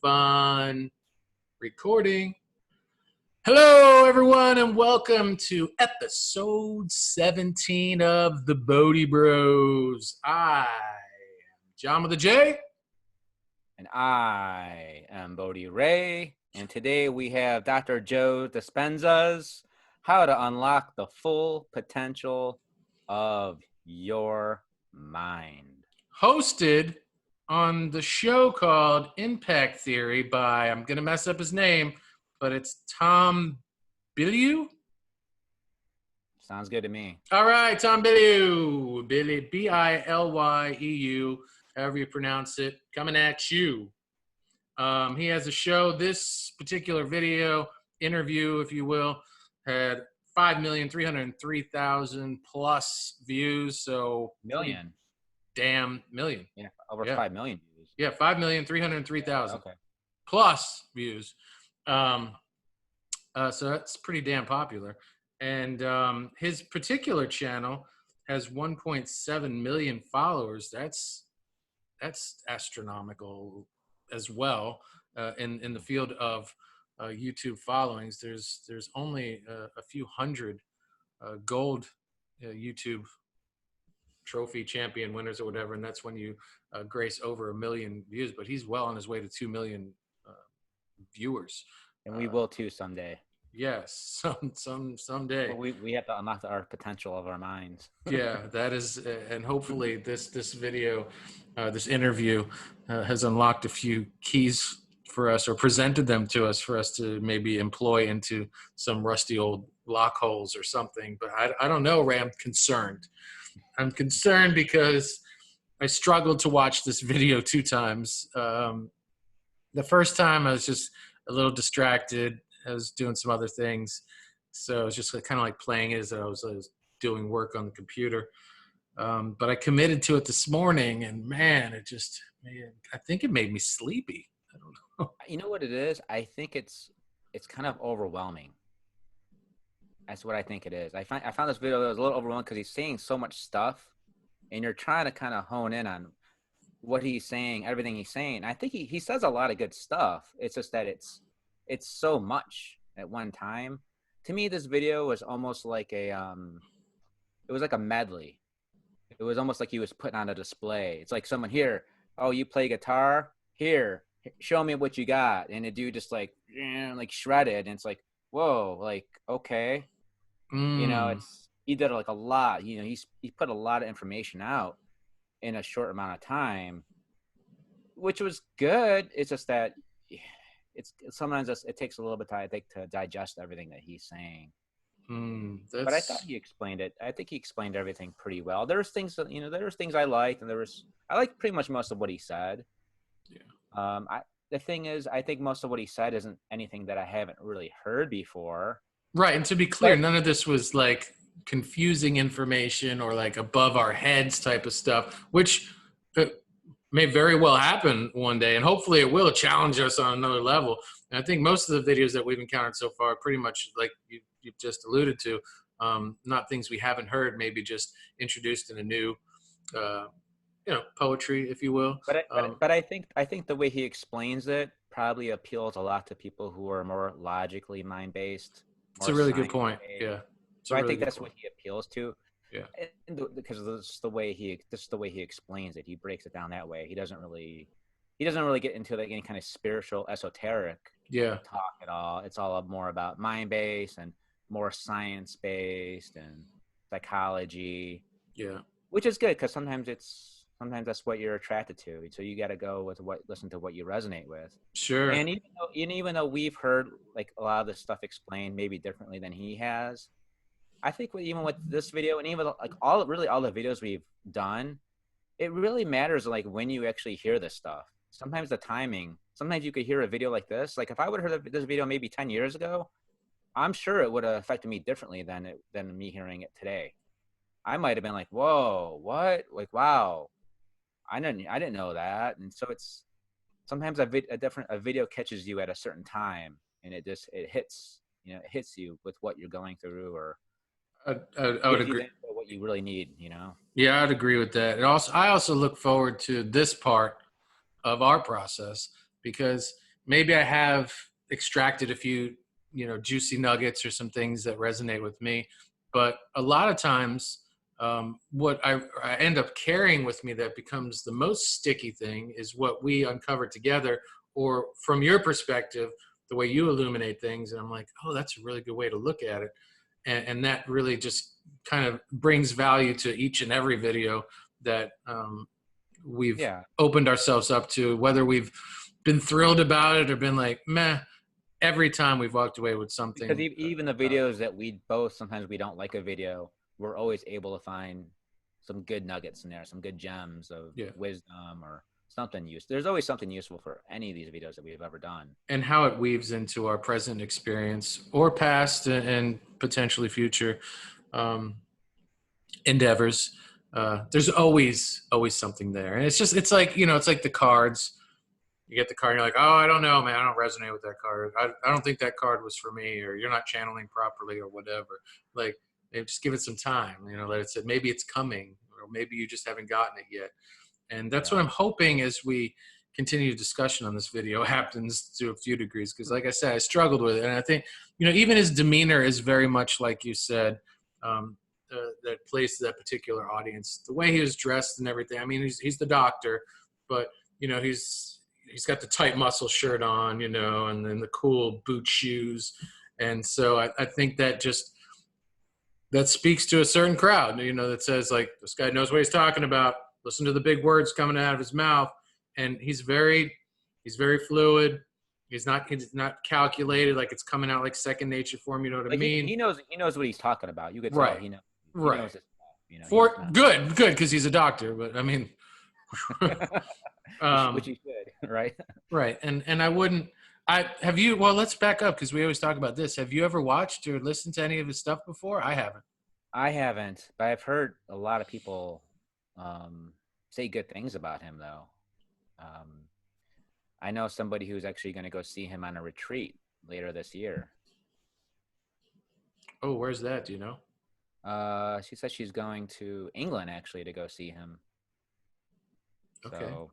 fun recording. Hello, everyone, and welcome to episode 17 of the Bodhi Bros. I am John with a J. And I am Bodhi Ray. And today we have Dr. Drjoedispenza's How to Unlock the Full Potential of Your Mind. Hosted on the show called Impact Theory by, I'm going to mess up his name, but it's Tom Bilyeu. Sounds good to me. All right, Tom Bilyeu. Bilyeu, however you pronounce it, coming at you. He has a show. This particular video, interview, if you will, had 5,303,000 plus views. So Million. Damn million. Yeah, over 5 million views. Yeah, 5,303,000 Okay. plus views. So that's pretty damn popular. And his particular channel has 1.7 million followers. That's astronomical as well. In the field of YouTube followings, there's only a few hundred gold YouTube trophy champion winners or whatever, and that's when you grace over 1 million views. But he's well on his way to 2 million viewers, and we will too someday. Yes, someday. Well, we have to unlock our potential of our minds. Yeah, that is, and hopefully this video, this interview, has unlocked a few keys for us, or presented them to us for us to maybe employ into some rusty old lock holes or something. But I don't know, Ray. I'm concerned. I'm concerned because I struggled to watch this video 2 times. The first time I was just a little distracted. I was doing some other things. So I was just kind of like playing it as I was doing work on the computer. But I committed to it this morning, and man, I think it made me sleepy. I don't know. You know what it is? I think it's kind of overwhelming. That's what I think it is. I found this video that was a little overwhelming because he's saying so much stuff, and you're trying to kind of hone in on what he's saying, everything he's saying. I think he says a lot of good stuff. It's just that it's so much at one time. To me, this video was almost like it was like a medley. It was almost like he was putting on a display. It's like someone here, oh, you play guitar? Here, show me what you got. And the dude just like shredded. And it's like, whoa, like, okay. You know, he did like a lot. You know, he put a lot of information out in a short amount of time, which was good. It's just that sometimes it takes a little bit of time, I think, to digest everything that he's saying. But I thought he explained it. I think he explained everything pretty well. There's things that, there's things I liked, and I liked pretty much most of what he said. Yeah. The thing is, I think most of what he said isn't anything that I haven't really heard before. Right, and to be clear, none of this was like confusing information or like above our heads type of stuff, which may very well happen one day, and hopefully it will challenge us on another level. And I think most of the videos that we've encountered so far are pretty much like you've just alluded to, not things we haven't heard, maybe just introduced in a new, poetry, if you will. But I think the way he explains it probably appeals a lot to people who are more logically mind-based. It's a really good point. Yeah. So I think that's what he appeals to. Yeah. Because this is the way he explains it. He breaks it down that way. He doesn't really get into like any kind of spiritual, esoteric talk at all. It's all more about mind-based and more science-based and psychology. Yeah. Which is good, because sometimes that's what you're attracted to. So you got to go with listen to what you resonate with. Sure. And even though we've heard like a lot of this stuff explained maybe differently than he has, I think even with this video, and even like all the videos we've done, it really matters like when you actually hear this stuff. Sometimes the timing. Sometimes you could hear a video like this. Like if I would have heard this video maybe 10 years ago, I'm sure it would have affected me differently than me hearing it today. I might have been like, "Whoa, what? Like, wow, I didn't know that." And so it's sometimes a video catches you at a certain time, and it hits you with what you're going through, or I would agree. What you really need, Yeah, I'd agree with that. I also look forward to this part of our process, because maybe I have extracted a few, juicy nuggets or some things that resonate with me. But a lot of times, what I end up carrying with me that becomes the most sticky thing is what we uncover together, or from your perspective, the way you illuminate things. And I'm like, oh, that's a really good way to look at it. And that really just kind of brings value to each and every video that we've Yeah. opened ourselves up to, whether we've been thrilled about it or been like, meh. Every time we've walked away with Because something. even the videos that we both, sometimes we don't like a video, we're always able to find some good nuggets in there, some good gems of Yeah. wisdom or something useful. There's always something useful for any of these videos that we've ever done. And how it weaves into our present experience or past and potentially future endeavors. There's always something there. And it's like, it's like the cards. You get the card and you're like, oh, I don't know, man. I don't resonate with that card. I don't think that card was for me, or you're not channeling properly or whatever. Like, just give it some time, let it sit. Maybe it's coming, or maybe you just haven't gotten it yet. And that's what I'm hoping as we continue discussion on this video happens to a few degrees. Because like I said, I struggled with it. And I think, even his demeanor is very much like you said, that plays to that particular audience. The way he was dressed and everything. I mean, he's the doctor, but, he's got the tight muscle shirt on, and then the cool boot shoes. And so I think that speaks to a certain crowd, that says like, this guy knows what he's talking about. Listen to the big words coming out of his mouth. And he's very fluid. He's not calculated. Like it's coming out like second nature for him. You know what I mean? He knows what he's talking about. You could tell right. he knows. He Right. knows his stuff, For good, because he's a doctor. But I mean, which he should, right? Right. And I wouldn't. Have you? Well, let's back up because we always talk about this. Have you ever watched or listened to any of his stuff before? I haven't. I haven't, but I've heard a lot of people say good things about him, though. I know somebody who's actually going to go see him on a retreat later this year. Oh, where's that? Do you know? She said she's going to England actually to go see him. Okay. So,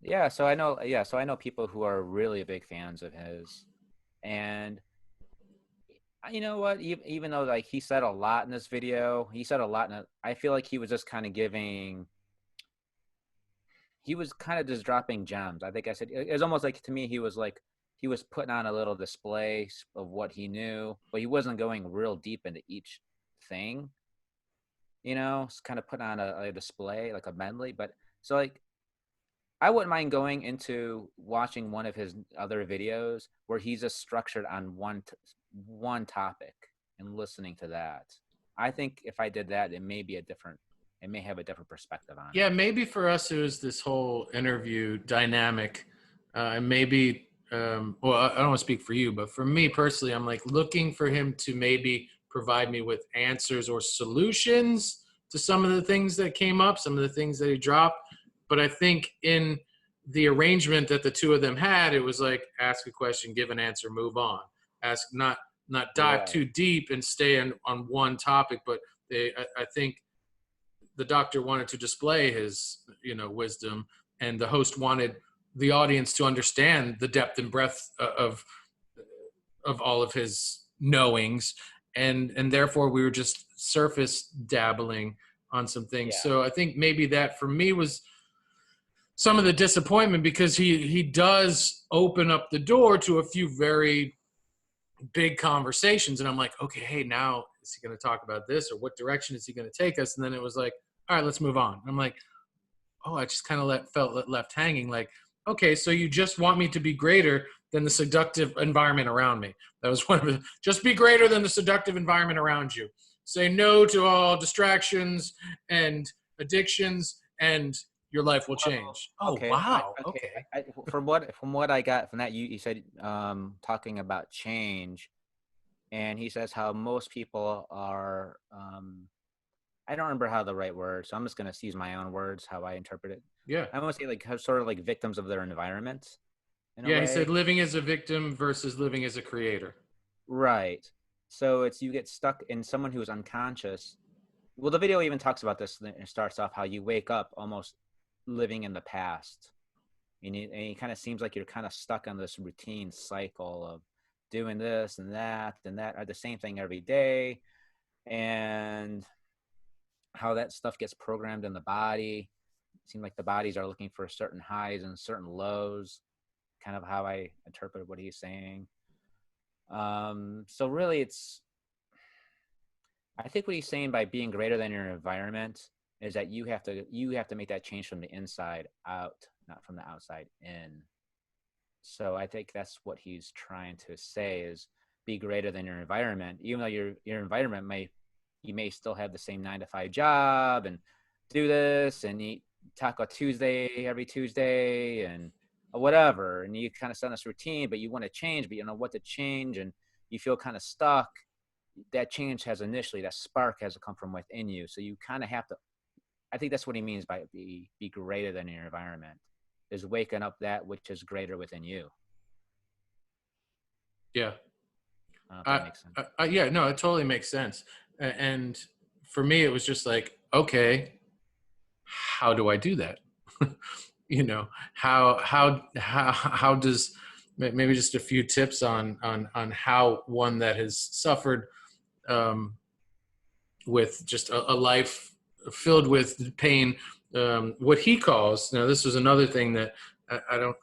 yeah. So I know people who are really big fans of his, and you know what? Even though like he said a lot in this video, I feel like he was just kind of he was kind of just dropping gems. I think I said it was almost like, to me, he was putting on a little display of what he knew, but he wasn't going real deep into each thing. It's kind of putting on a display, like a medley. But so like, I wouldn't mind going into watching one of his other videos where he's just structured on one topic and listening to that. I think if I did that, it may have a different perspective on it. Yeah, maybe for us it was this whole interview dynamic, and maybe. Well, I don't want to speak for you, but for me personally, I'm like looking for him to maybe provide me with answers or solutions to some of the things that came up, some of the things that he dropped. But I think in the arrangement that the two of them had, it was like ask a question, give an answer, move on. Ask, not dive too deep and stay on one topic. But I think the doctor wanted to display his, wisdom, and the host wanted the audience to understand the depth and breadth of all of his knowings, and therefore we were just surface dabbling on some things. Yeah. So I think maybe that for me was some of the disappointment, because he does open up the door to a few very big conversations, and I'm like, okay, hey, now is he going to talk about this, or what direction is he going to take us? And then it was like, all right, let's move on. And I'm like, oh, I just kind of felt left hanging. Like, okay, so you just want me to be greater than the seductive environment around me. That was one of the, just be greater than the seductive environment around you. Say no to all distractions and addictions, and your life will change. Okay. Wow. Okay. Okay. From what I got from that, you said talking about change, and he says how most people are. I don't remember how the right word, so I'm just gonna use my own words how I interpret it. Yeah. I want to say like sort of like victims of their environment. Yeah, he said living as a victim versus living as a creator. Right. So you get stuck in someone who's unconscious. Well, the video even talks about this. It starts off how you wake up almost living in the past. and it kind of seems like you're kind of stuck on this routine cycle of doing this and that are the same thing every day, and how that stuff gets programmed in the body. It seems like the bodies are looking for certain highs and certain lows, kind of how I interpret what he's saying. So really I think what he's saying by being greater than your environment is that you have to make that change from the inside out, not from the outside in. So I think that's what he's trying to say is be greater than your environment, even though your environment you may still have the same 9 to 5 job and do this and eat Taco Tuesday every Tuesday and whatever. And you kind of set this routine, but you want to change, but you don't know what to change and you feel kind of stuck. That change that spark has to come from within you. So you kind of have to, I think that's what he means by be greater than your environment, is waking up that which is greater within you. Yeah. I don't know if that makes sense. Yeah, no, it totally makes sense. And for me, it was just like, okay, how do I do that? You know, how does, maybe just a few tips on how one that has suffered with just a life filled with pain, what he calls, now this was another thing that I don't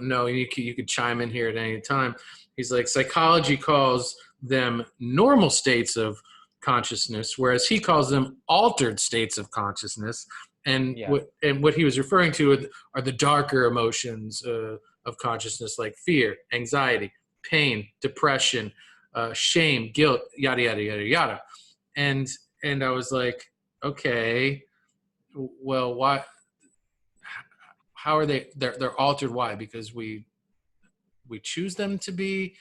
know. You could chime in here at any time. He's like, psychology calls them normal states of consciousness, whereas he calls them altered states of consciousness. And Yeah. what he was referring to are the darker emotions of consciousness, like fear, anxiety, pain, depression, shame, guilt, yada yada yada yada. And I was like, okay, well, why? How are they? They're altered. Why? Because we choose them to be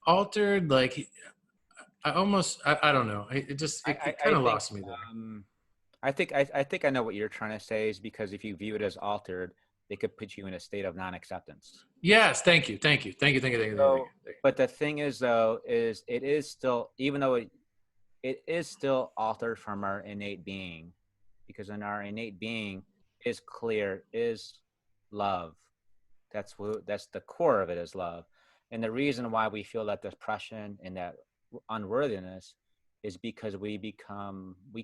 altered. Like I don't know. It I kind of think lost me there. I think I know what you're trying to say is because if you view it as altered, they could put you in a state of non-acceptance. Yes, thank you. So, but the thing is though, is it is still, even though it is still altered from our innate being, because in our innate being is clear, is love. That's the core of it, is love. And the reason why we feel that depression and that unworthiness is because we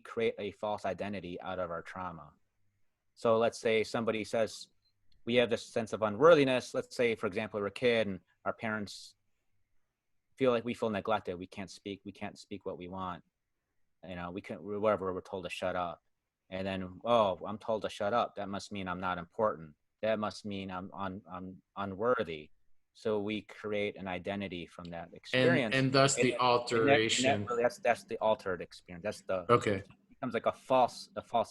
create a false identity out of our trauma. So let's say somebody says we have this sense of unworthiness. Let's say, for example, we're a kid and our parents feel like we feel neglected. We can't speak what we want. You know, whatever, we're told to shut up. And then, oh, I'm told to shut up. That must mean I'm not important. That must mean I'm unworthy. So we create an identity from that experience, and thus the alteration. that's the altered experience. Okay. It becomes like a false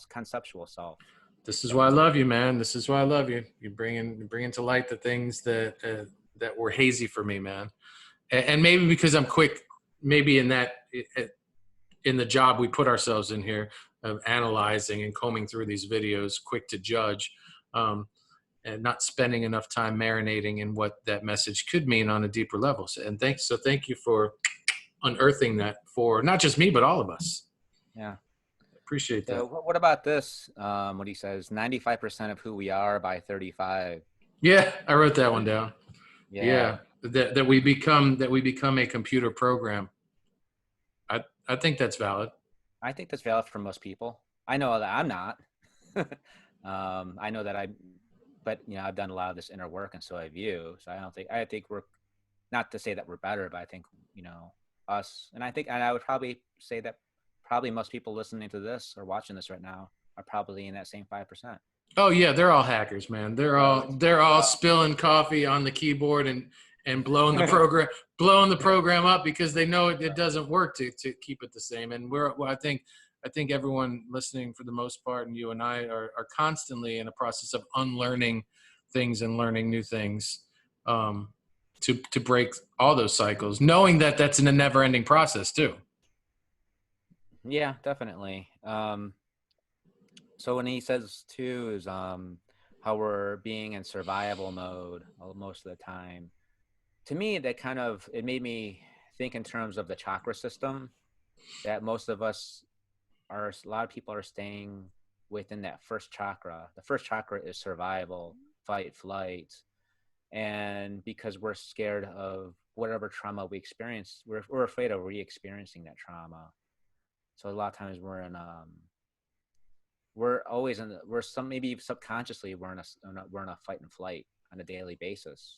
conceptual self. This is why I love you, man. This is why I love you. You bring to light the things that were hazy for me, man. And maybe because I'm quick, maybe in the job we put ourselves in here of analyzing and combing through these videos, quick to judge, and not spending enough time marinating in what that message could mean on a deeper level. And thank you for unearthing that for not just me, but all of us. Yeah. Appreciate that. So what about this? What he says, 95% of who we are by 35. Yeah, I wrote that one down. Yeah. That we become a computer program. I think that's valid. I think that's valid for most people. I know that I'm not. I know that but you know, I've done a lot of this inner work, and so have you. So I think we're, not to say that we're better, but I think, you know, us, and I would probably say that probably most people listening to this or watching this right now are probably in that same 5%. Oh yeah, they're all hackers, man. They're all spilling coffee on the keyboard and blowing the program up because they know it doesn't work to keep it the same. And I think everyone listening for the most part, and you and I are constantly in a process of unlearning things and learning new things, to break all those cycles, knowing that that's in a never ending process too. Yeah, definitely. So when he says too is how we're being in survival mode most of the time. To me, it made me think in terms of the chakra system, that most of us a lot of people are staying within that first chakra. The first chakra is survival. fight, flight. And because we're scared of whatever trauma we experience, we're afraid of re-experiencing that trauma. So a lot of times we're always maybe subconsciously we're in a fight and flight on a daily basis.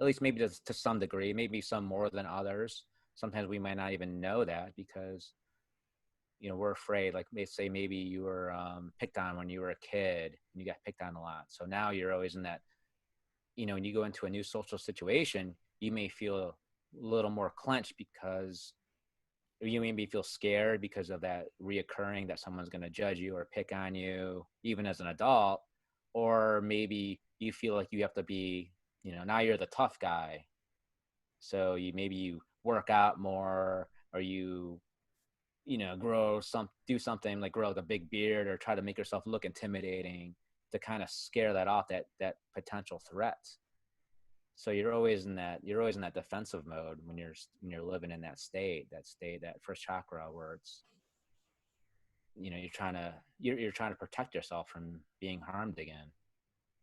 At least maybe to some degree, maybe some more than others. Sometimes we might not even know that because, we're afraid. Like they say, maybe you were picked on when you were a kid and you got picked on a lot. So now you're always in that, when you go into a new social situation, you may feel a little more clenched because you maybe feel scared because of that reoccurring, that someone's going to judge you or pick on you, even as an adult. Or maybe you feel like you have to be, now you're the tough guy. So you work out more, or do something like grow like a big beard, or try to make yourself look intimidating to kind of scare that off, that potential threat. So you're always in that defensive mode when you're living in that first chakra, where it's, you're trying to protect yourself from being harmed again.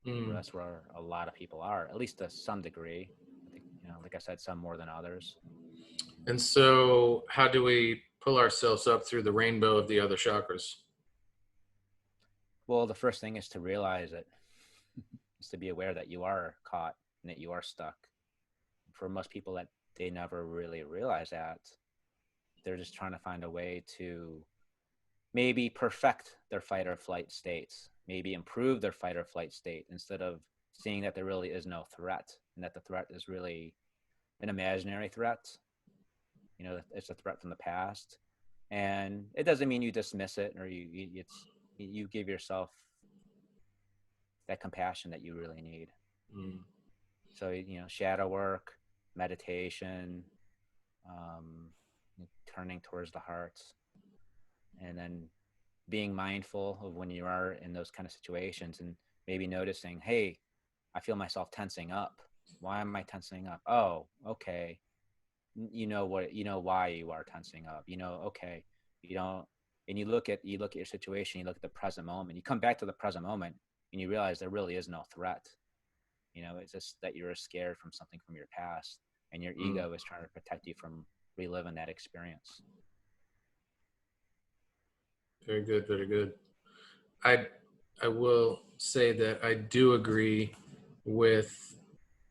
That's where a lot of people are, at least to some degree. I think, like I said, some more than others. And so how do we pull ourselves up through the rainbow of the other chakras? Well, the first thing is to realize it, is to be aware that you are caught and that you are stuck. For most people, that they never really realize that. They're just trying to find a way to maybe perfect their fight or flight states, maybe improve their fight or flight state, instead of seeing that there really is no threat, and that the threat is really an imaginary threat. It's a threat from the past. And it doesn't mean you dismiss it, or you give yourself that compassion that you really need. So, shadow work, meditation, turning towards the heart, and then being mindful of when you are in those kind of situations, and maybe noticing, hey, I feel myself tensing up. Why am I tensing up? Oh, okay. Why you are tensing up. Okay. And you look at your situation, you look at the present moment, you come back to the present moment, and you realize there really is no threat. It's just that you're scared from something from your past, and your ego is trying to protect you from reliving that experience. Very good, very good. I will say that I do agree with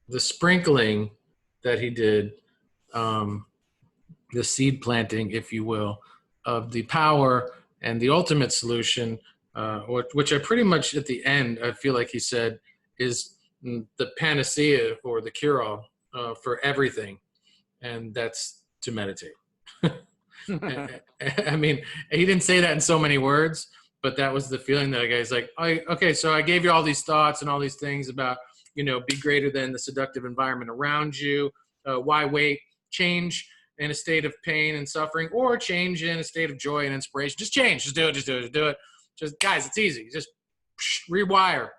the sprinkling that he did, the seed planting, if you will, of the power and the ultimate solution, which I pretty much at the end, I feel like he said, is the panacea or the cure-all for everything, and that's to meditate. I mean, he didn't say that in so many words, but that was the feeling that guy's like, okay, so I gave you all these thoughts and all these things about, be greater than the seductive environment around you. Why wait? Change in a state of pain and suffering, or change in a state of joy and inspiration. Just change. Just do it. Just do it. Just do it. Just, guys, it's easy. Just rewire.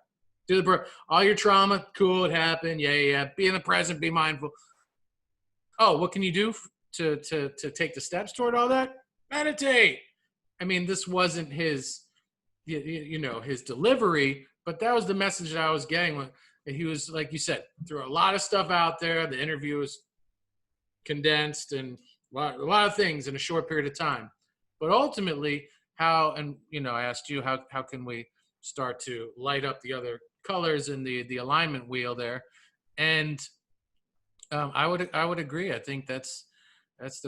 Do all your trauma. Cool, it happened. Yeah. Be in the present. Be mindful. Oh, what can you do to take the steps toward all that? Meditate. I mean, this wasn't his, his delivery, but that was the message that I was getting. When he was, like you said, threw a lot of stuff out there. The interview was condensed and a lot of things in a short period of time. But ultimately, I asked you, how can we start to light up the other colors in the alignment wheel there? And I would agree. I think that's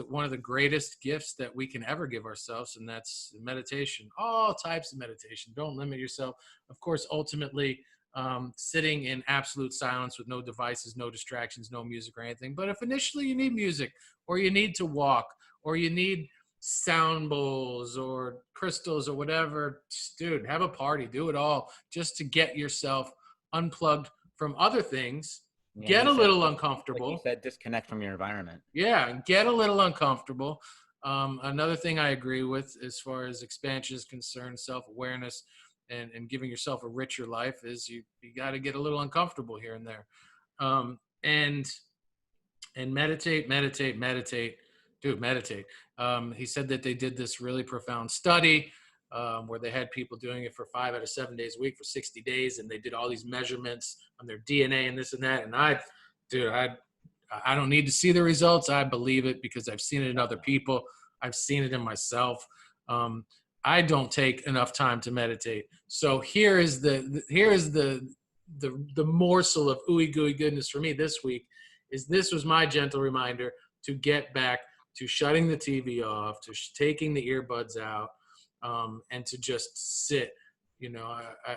one of the greatest gifts that we can ever give ourselves, and that's meditation. All types of meditation. Don't limit yourself. Of course, ultimately, sitting in absolute silence with no devices, no distractions, no music or anything. But if initially you need music, or you need to walk, or you need sound bowls or crystals or whatever, dude, have a party. Do it all just to get yourself unplugged from other things. Yeah, Get a little uncomfortable. Like you said, disconnect from your environment. Yeah, and get a little uncomfortable. Another thing I agree with as far as expansion is concerned, self-awareness and giving yourself a richer life, is you got to get a little uncomfortable here and there. And meditate. Dude, meditate. He said that they did this really profound study where they had people doing it for 5 out of 7 days a week for 60 days, and they did all these measurements on their DNA and this and that. And I don't need to see the results. I believe it because I've seen it in other people. I've seen it in myself. I don't take enough time to meditate. So here is the morsel of ooey gooey goodness for me this week. This was my gentle reminder to get back to shutting the TV off, to taking the earbuds out, and to just sit.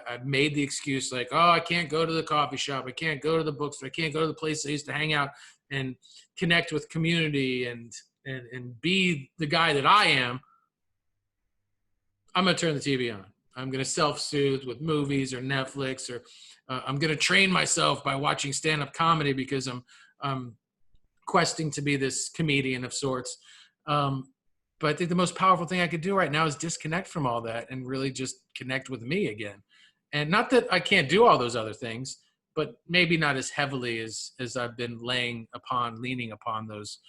I've made the excuse like, oh, I can't go to the coffee shop. I can't go to the bookstore. I can't go to the place I used to hang out and connect with community and be the guy that I am. I'm going to turn the TV on. I'm going to self-soothe with movies or Netflix, or I'm going to train myself by watching stand-up comedy because I'm questing to be this comedian of sorts. But I think the most powerful thing I could do right now is disconnect from all that and really just connect with me again. And not that I can't do all those other things, but maybe not as heavily as I've been leaning upon those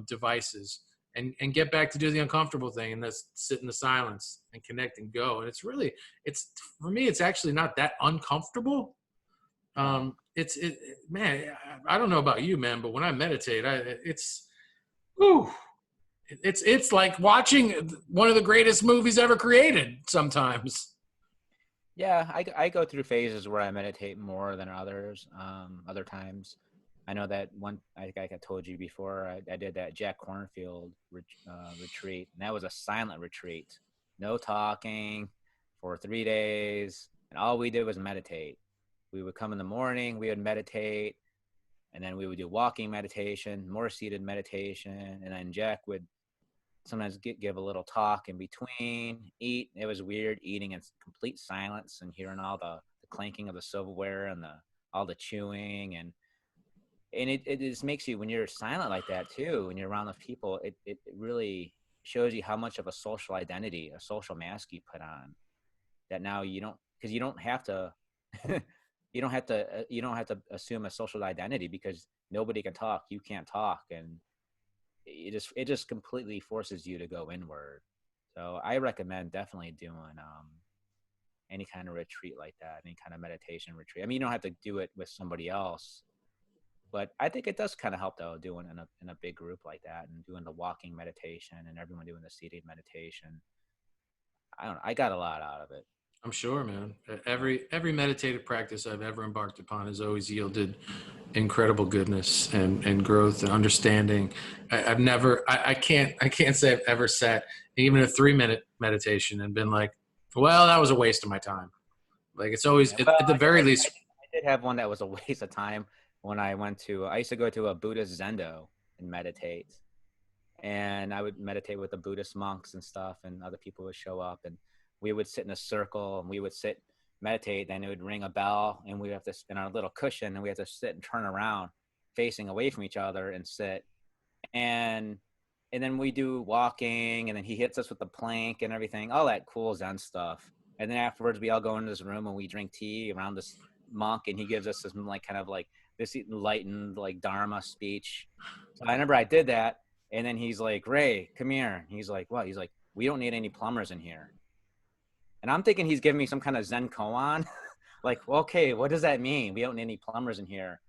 devices, and get back to do the uncomfortable thing, and that's sit in the silence and connect and go. And for me, it's actually not that uncomfortable. Man, I don't know about you, man, but when I meditate, it's like watching one of the greatest movies ever created sometimes. Yeah, I go through phases where I meditate more than others. Other times, I know that I think I told you before, I did that Jack Kornfield retreat, and that was a silent retreat. No talking for 3 days, and all we did was meditate. We would come in the morning, we would meditate, and then we would do walking meditation, more seated meditation, and then Jack would sometimes give a little talk in between, eat. It was weird eating in complete silence and hearing all the clanking of the silverware and all the chewing, and it just makes you, when you're silent like that too, when you're around those people, it really shows you how much of a social identity, a social mask you put on, that now you don't have to you don't have to assume a social identity because nobody can talk, you can't talk, and it just completely forces you to go inward. So I recommend definitely doing any kind of retreat like that, any kind of meditation retreat. I mean, you don't have to do it with somebody else, but I think it does kind of help though, doing in a big group like that, and doing the walking meditation and everyone doing the seated meditation. I don't know, I got a lot out of it. I'm sure, man. Every meditative practice I've ever embarked upon has always yielded incredible goodness and growth and understanding. I can't say I've ever sat even a 3-minute meditation and been like, well, that was a waste of my time. Like, it's always, at the very least. I did have one that was a waste of time when I used to go to a Buddhist zendo and meditate. And I would meditate with the Buddhist monks and stuff, and other people would show up, and we would sit in a circle, and we would meditate, and it would ring a bell, and we have to, in our little cushion, and we have to sit and turn around facing away from each other and sit. And then we do walking, and then he hits us with the plank and everything, all that cool Zen stuff. And then afterwards we all go into this room and we drink tea around this monk, and he gives us this this enlightened Dharma speech. So I remember I did that, and then he's like, Ray, come here. He's like, what? He's like, we don't need any plumbers in here. And I'm thinking he's giving me some kind of Zen koan. Like, well, okay, what does that mean? We don't need any plumbers in here.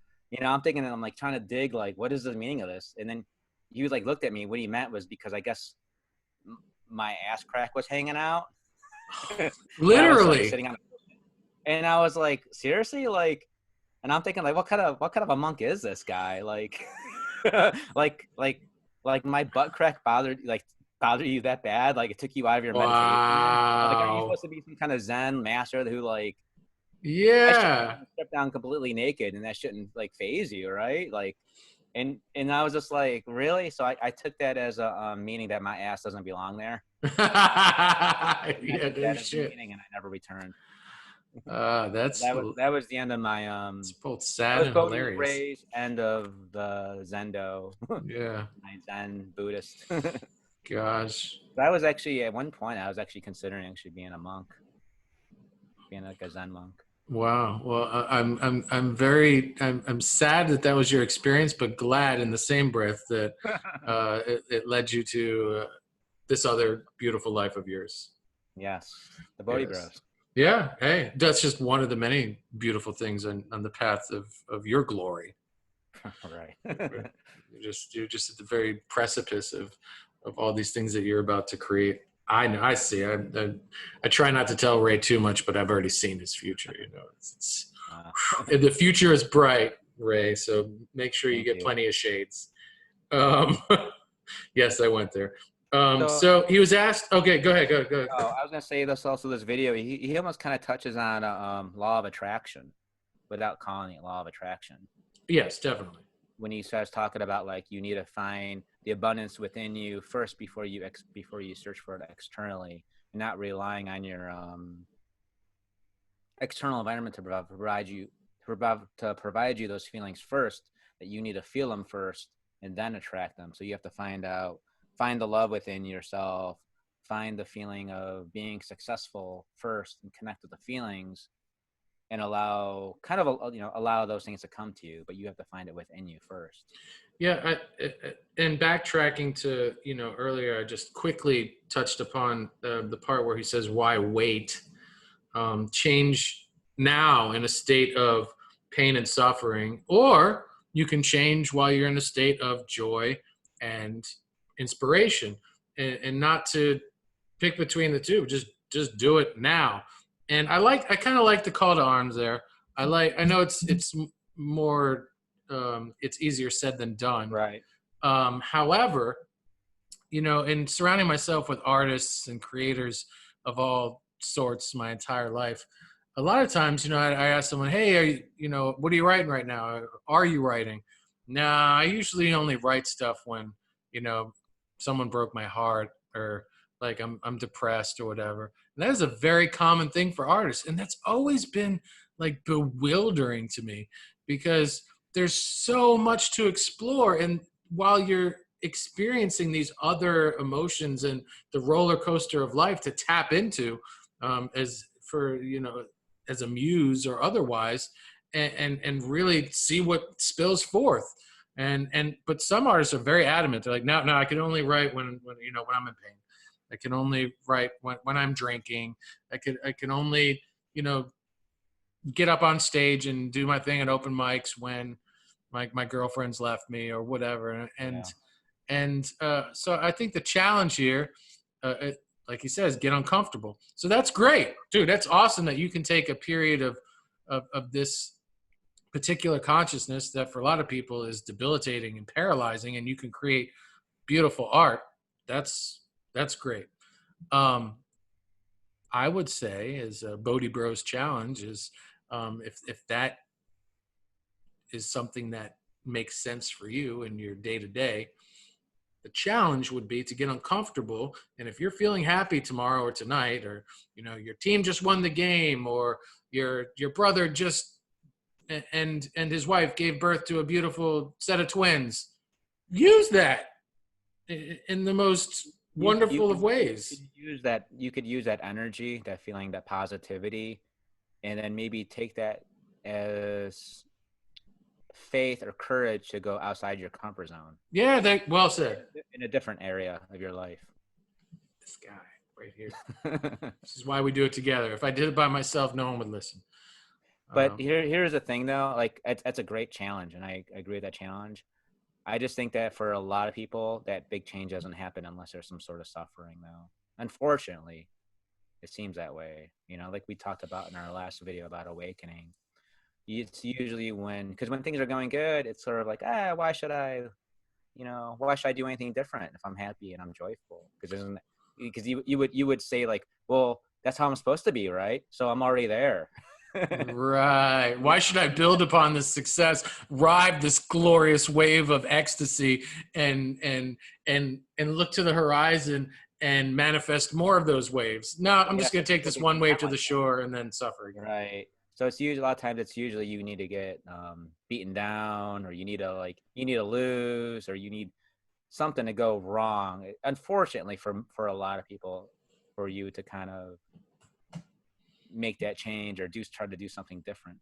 I'm thinking, and I'm like trying to dig, like, what is the meaning of this? And then he was like, looked at me. What he meant was because I guess my ass crack was hanging out. Literally. Sitting on and I was like, seriously? Like, and I'm thinking, like, what kind of a monk is this guy? Like, like my butt crack bothered you that bad? Like, it took you out of your meditation? Like, are you supposed to be some kind of Zen master who, like, yeah, step down completely naked, and that shouldn't faze you, right? Like, and I was just like, really? So I took that as a meaning that my ass doesn't belong there. Yeah, no shit. Meaning, and I never returned. That was the end of my it's both sad and hilarious. Ray's end of the Zendo. Yeah. My Zen Buddhist. Gosh. I was actually, at one point, I was actually considering being a monk, being like a Zen monk. Wow. Well, I'm sad that was your experience, but glad in the same breath that it led you to this other beautiful life of yours. Yes, the Bodhi Yes. Bros. Yeah. Hey, that's just one of the many beautiful things on the path of your glory. Right. Right. You're just at the very precipice of all these things that you're about to create. I know. I see. I try not to tell Ray too much, but I've already seen his future. You know, Uh, the future is bright, Ray. So make sure you thank get you. plenty of shades. Um, yes, I went there. So, So he was asked. Okay, go ahead. Go ahead. oh, I was gonna say this also. This video, he almost kind of touches on law of attraction, without calling it law of attraction. Yes, definitely. When he starts talking about like you need to find the abundance within you first before you search for it externally, and not relying on your external environment to provide you those feelings first, that you need to feel them first and then attract them. So you have to find the love within yourself, find the feeling of being successful first, and connect with the feelings, and allow those things to come to you, but you have to find it within you first. Yeah, and backtracking to earlier, I just quickly touched upon the part where he says, "Why wait? Change now in a state of pain and suffering, or you can change while you're in a state of joy and inspiration, and not to pick between the two. Just do it now." And I kind of like the call to arms there. I know it's more it's easier said than done. Right. However, in surrounding myself with artists and creators of all sorts my entire life, a lot of times, I ask someone, "Hey, what are you writing right now? Are you writing?" Nah, I usually only write stuff when, you know, someone broke my heart, or like I'm depressed or whatever. And that is a very common thing for artists. And that's always been like bewildering to me, because there's so much to explore. And while you're experiencing these other emotions and the roller coaster of life to tap into, as for as a muse or otherwise, and really see what spills forth. And but some artists are very adamant. They're like, no, I can only write when I'm in pain. I can only write when I'm drinking. I can only you know get up on stage and do my thing at open mics when my girlfriend's left me or whatever. and Yeah. and so I think the challenge here, like he says, get uncomfortable. So that's great, dude. That's awesome that you can take a period of this particular consciousness that for a lot of people is debilitating and paralyzing, and you can create beautiful art. That's great. um I would say, as a Bodhi Bros challenge, is if that is something that makes sense for you in your day to day, the challenge would be to get uncomfortable. And if you're feeling happy tomorrow or tonight, or your team just won the game, or your brother just and his wife gave birth to a beautiful set of twins, use that in the most wonderful of ways. You could use that energy, that feeling, that positivity, and then maybe take that as faith or courage to go outside your comfort zone Yeah, that well said. in a different area of your life. This guy right here. This is why we do it together. If I did it by myself, no one would listen. But here's the thing though, like that's a great challenge, and I agree with that challenge. I just think that for a lot of people, that big change doesn't happen unless there's some sort of suffering though. Unfortunately, it seems that way. Like we talked about in our last video about awakening. It's usually because when things are going good, it's sort of like, why should I do anything different if I'm happy and I'm joyful? Because you would say like, well, that's how I'm supposed to be, right? So I'm already there. Right. Why should I build upon this success, ride this glorious wave of ecstasy, and look to the horizon and manifest more of those waves? No, I'm Yeah, just going some to take people this can one wave content to like the shore and then suffer that, again. right? So it's usually a lot of times it's usually you need to get beaten down, or you need to lose, or you need something to go wrong. Unfortunately, for a lot of people, for you to kind of make that change or try to do something different.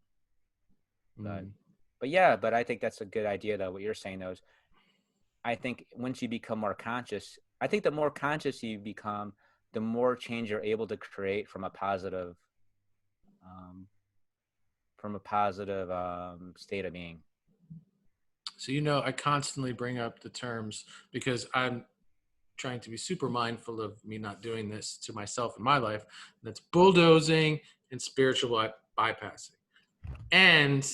But Mm. but I think that's a good idea though. What you're saying though is, I think once you become more conscious, I think the more conscious you become, the more change you're able to create from a positive state of being. So, I constantly bring up the terms because I'm trying to be super mindful of me not doing this to myself in my life. That's bulldozing and spiritual bypassing. And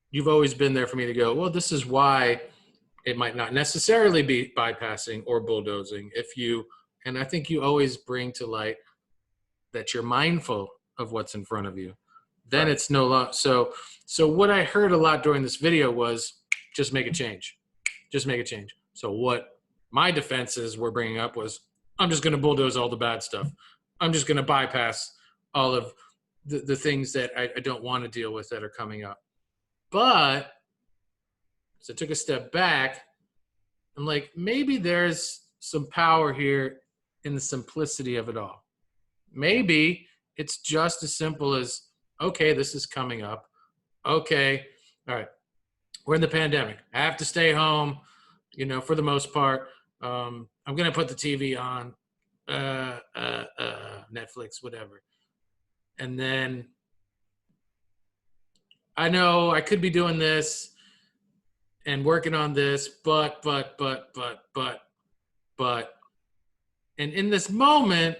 you've always been there for me to go, well, this is why it might not necessarily be bypassing or bulldozing and I think you always bring to light that you're mindful of what's in front of you. Then Right. it's no longer so what I heard a lot during this video was just make a change. Just make a change. So what my defenses were bringing up was, I'm just going to bulldoze all the bad stuff. I'm just going to bypass all of the things that I don't want to deal with that are coming up. But so I took a step back. I'm like, maybe there's some power here in the simplicity of it all. Maybe it's just as simple as, okay, this is coming up. Okay, all right, we're in the pandemic. I have to stay home, for the most part. I'm going to put the TV on, Netflix, whatever. And then I know I could be doing this and working on this, but. And in this moment,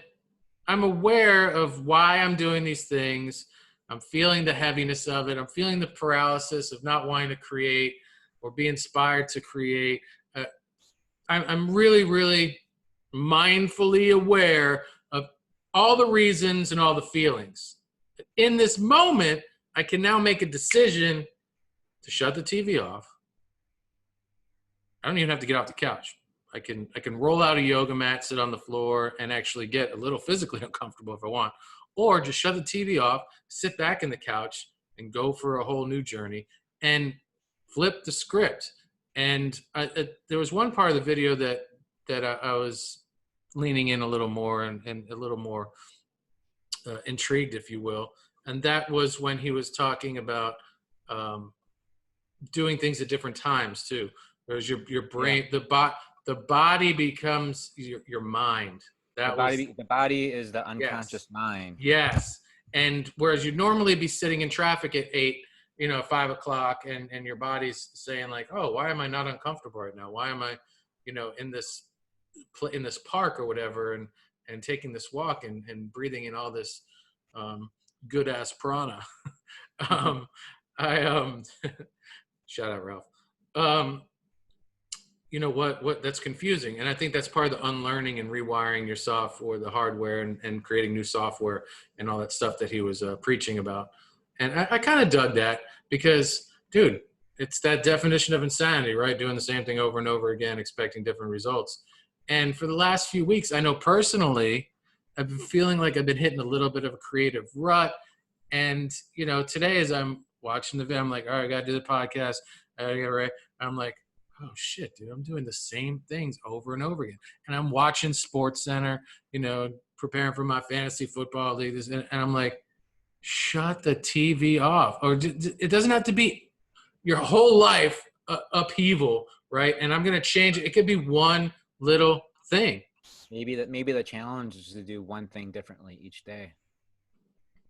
I'm aware of why I'm doing these things. I'm feeling the heaviness of it. I'm feeling the paralysis of not wanting to create or be inspired to create. I'm really, really mindfully aware of all the reasons and all the feelings. In this moment, I can now make a decision to shut the TV off. I don't even have to get off the couch. I can roll out a yoga mat, sit on the floor, and actually get a little physically uncomfortable if I want. Or just shut the TV off, sit back in the couch, and go for a whole new journey and flip the script. And there was one part of the video that I was leaning in a little more and a little more intrigued, if you will. And that was when he was talking about doing things at different times too. Whereas your brain, the body becomes your mind. The body is the unconscious Yes. mind. Yes. And whereas you'd normally be sitting in traffic at 5 o'clock and your body's saying like, oh, why am I not uncomfortable right now? Why am I, in this park or whatever, and taking this walk and breathing in all this good ass prana. I shout out Ralph. What that's confusing. And I think that's part of the unlearning and rewiring your software, the hardware, and creating new software and all that stuff that he was preaching about. And I kind of dug that because, dude, it's that definition of insanity, right? Doing the same thing over and over again, expecting different results. And for the last few weeks, I know personally, I've been feeling like I've been hitting a little bit of a creative rut. And, today as I'm watching the video, I'm like, all right, I got to do the podcast. I gotta get right. I'm like, oh shit, dude, I'm doing the same things over and over again. And I'm watching Sports Center, preparing for my fantasy football league. And I'm like, shut the TV off. Or it doesn't have to be your whole life upheaval, right? And I'm going to change it. It could be one little thing. Maybe the challenge is to do one thing differently each day.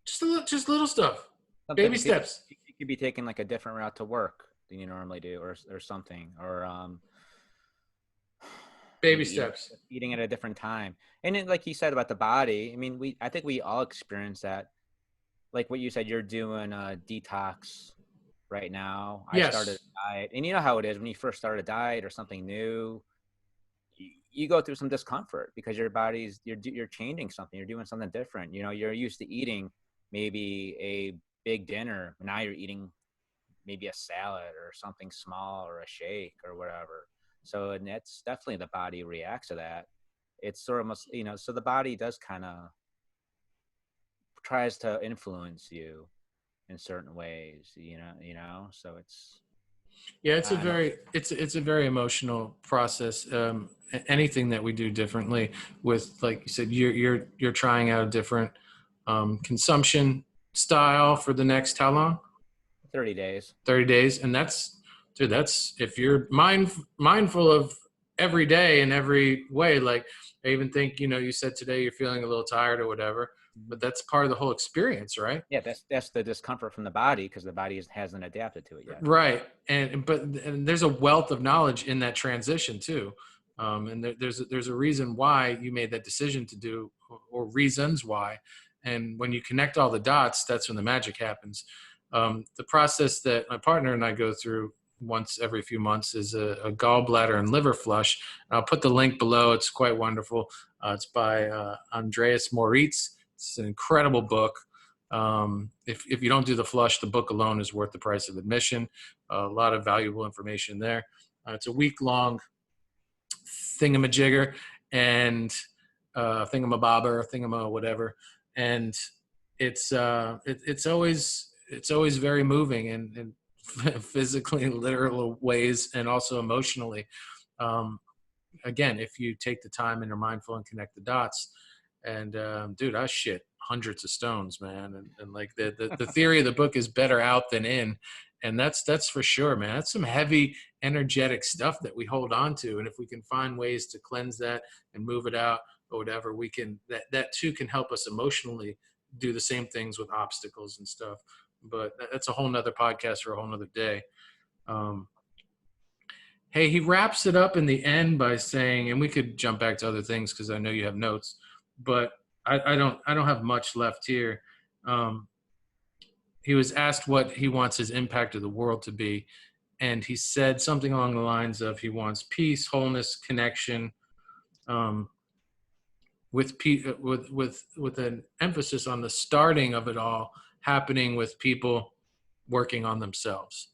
Just little stuff. Baby steps. You could be taking like a different route to work than you normally do, or something, or baby steps. Eating at a different time. And then, like you said about the body, I mean, I think we all experience that. Like what you said, you're doing a detox right now. Yes. I started a diet, and you know how it is when you first start a diet or something new. You go through some discomfort because your body's you're changing something. You're doing something different. You're used to eating maybe a big dinner. Now you're eating maybe a salad or something small or a shake or whatever. So, and that's definitely the body reacts to that. It's sort of, so the body does kind of tries to influence you in certain ways, so it's. Yeah, it's a very emotional process. Anything that we do differently with, like you said, you're trying out a different consumption style for the next how long? 30 days. 30 days. And that's if you're mindful of every day in every way, like I even think, you said today you're feeling a little tired or whatever, but that's part of the whole experience, right? Yeah, that's the discomfort from the body because the body hasn't adapted to it yet. Right. And there's a wealth of knowledge in that transition too. And there's a reason why you made that decision to do, or reasons why. And when you connect all the dots, that's when the magic happens. The process that my partner and I go through once every few months is a gallbladder and liver flush. I'll put the link below. It's quite wonderful. It's by Andreas Moritz. It's an incredible book. If you don't do the flush, the book alone is worth the price of admission. A lot of valuable information there. It's a week-long thingamajigger and thingamabobber, thingama whatever, and it's always very moving and physically and literal ways, and also emotionally. Again, if you take the time and are mindful and connect the dots. And dude, I shit hundreds of stones, man. And like the theory of the book is better out than in. And that's for sure, man. That's some heavy energetic stuff that we hold on to. And if we can find ways to cleanse that and move it out or whatever, we can, that too can help us emotionally do the same things with obstacles and stuff. But that's a whole nother podcast for a whole nother day. Hey, he wraps it up in the end by saying, and we could jump back to other things because I know you have notes, but I don't have much left here. He was asked what he wants his impact of the world to be, and he said something along the lines of he wants peace, wholeness, connection, with an emphasis on the starting of it all happening with people working on themselves.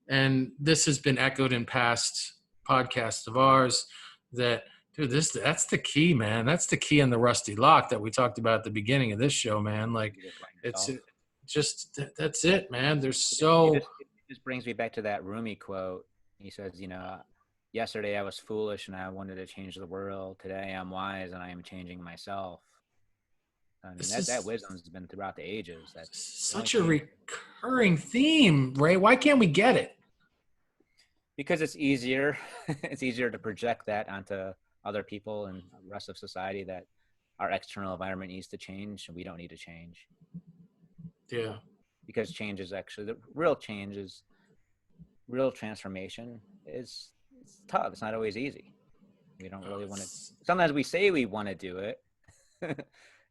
And this has been echoed in past podcasts of ours that, dude, that's the key, man. That's the key in the rusty lock that we talked about at the beginning of this show, man. Like it's just, that's it, man. There's so. It just brings me back to that Rumi quote. He says, yesterday I was foolish and I wanted to change the world. Today I'm wise and I am changing myself. I mean, that wisdom has been throughout the ages. That's such a recurring theme, Ray. Why can't we get it? Because it's easier. It's easier to project that onto other people and the rest of society that our external environment needs to change and we don't need to change. Yeah. Because change is actually the real change is real transformation is it's tough. It's not always easy. We don't really want to. Sometimes we say we want to do it.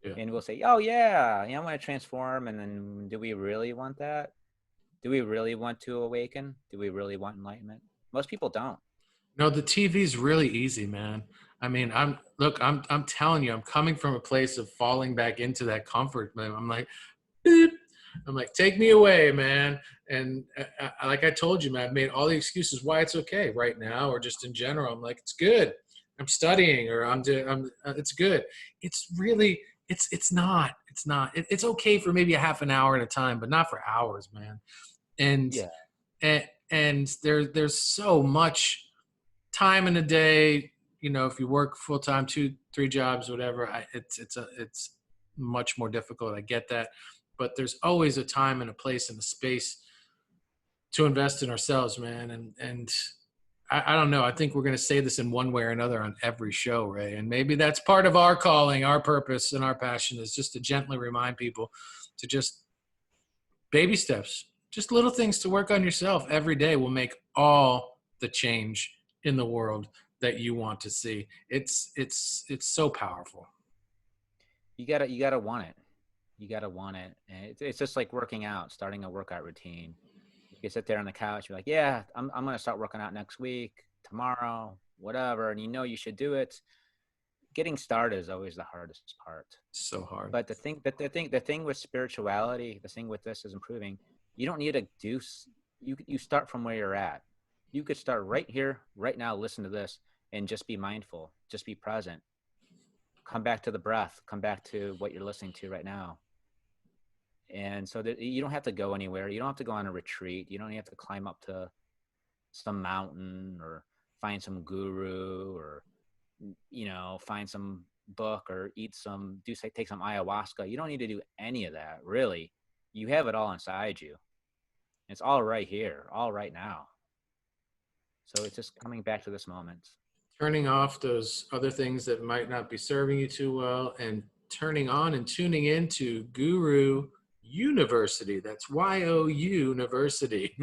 Yeah. And we'll say, oh yeah, I want to transform. And then do we really want that? Do we really want to awaken? Do we really want enlightenment? Most people don't. No, the TV's really easy, man. I mean, I'm telling you, I'm coming from a place of falling back into that comfort, man. I'm like, beep. I'm like, take me away, man. And like I told you, man, I've made all the excuses why it's okay right now, or just in general. I'm like, it's good. I'm studying, or it's good. It's really, it's not. It's okay for maybe a half an hour at a time, but not for hours, man. And yeah. And there's so much time in a day. If you work full time, 2-3 jobs, whatever, it's much more difficult. I get that. But there's always a time and a place and a space to invest in ourselves, man. And I don't know. I think we're going to say this in one way or another on every show, Ray. And maybe that's part of our calling, our purpose, and our passion is just to gently remind people to just baby steps, just little things to work on yourself every day will make all the change in the world that you want to see. It's so powerful. You gotta want it. You got to want it. And it's just like working out, starting a workout routine. You can sit there on the couch. You're like, yeah, I'm going to start working out next week, tomorrow, whatever. And you should do it. Getting started is always the hardest part. So hard. But the thing with spirituality, the thing with this is improving. You don't need to do, you start from where you're at. You could start right here, right now, listen to this and just be mindful, just be present. Come back to the breath, come back to what you're listening to right now. And so that you don't have to go anywhere. You don't have to go on a retreat. You don't have to climb up to some mountain or find some guru or, find some book or take some ayahuasca. You don't need to do any of that, really. You have it all inside you. It's all right here, all right now. So it's just coming back to this moment. turning off those other things that might not be serving you too well, and turning on and tuning into Guru University. That's YOU University.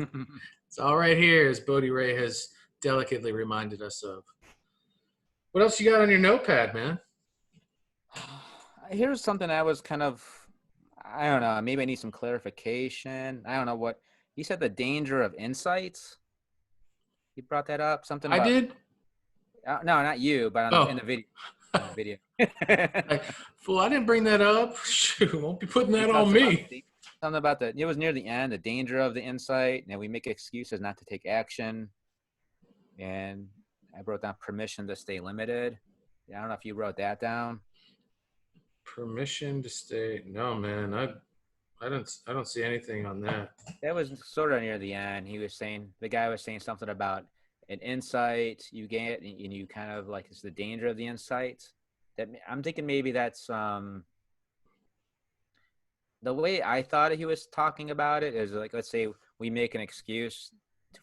It's all right here, as Bodhi Ray has delicately reminded us of. What else you got on your notepad, man? Here's something I was kind of, I don't know, maybe I need some clarification. I don't know what you said, the danger of insights. You brought that up, something I about, did? no, not you, but on in Oh. the video. In the video. Like, fool, I didn't bring that up. Shoot, won't be putting He that on talks about me. something about it was near the end, the danger of the insight, and we make excuses not to take action. And I wrote down permission to stay limited. I don't know if you wrote that down. Permission to stay. No, man. I don't see anything on that. That was sort of near the end. The guy was saying something about an insight you get, and you kind of like, it's the danger of the insight. That I'm thinking maybe that's the way I thought he was talking about it is like, let's say we make an excuse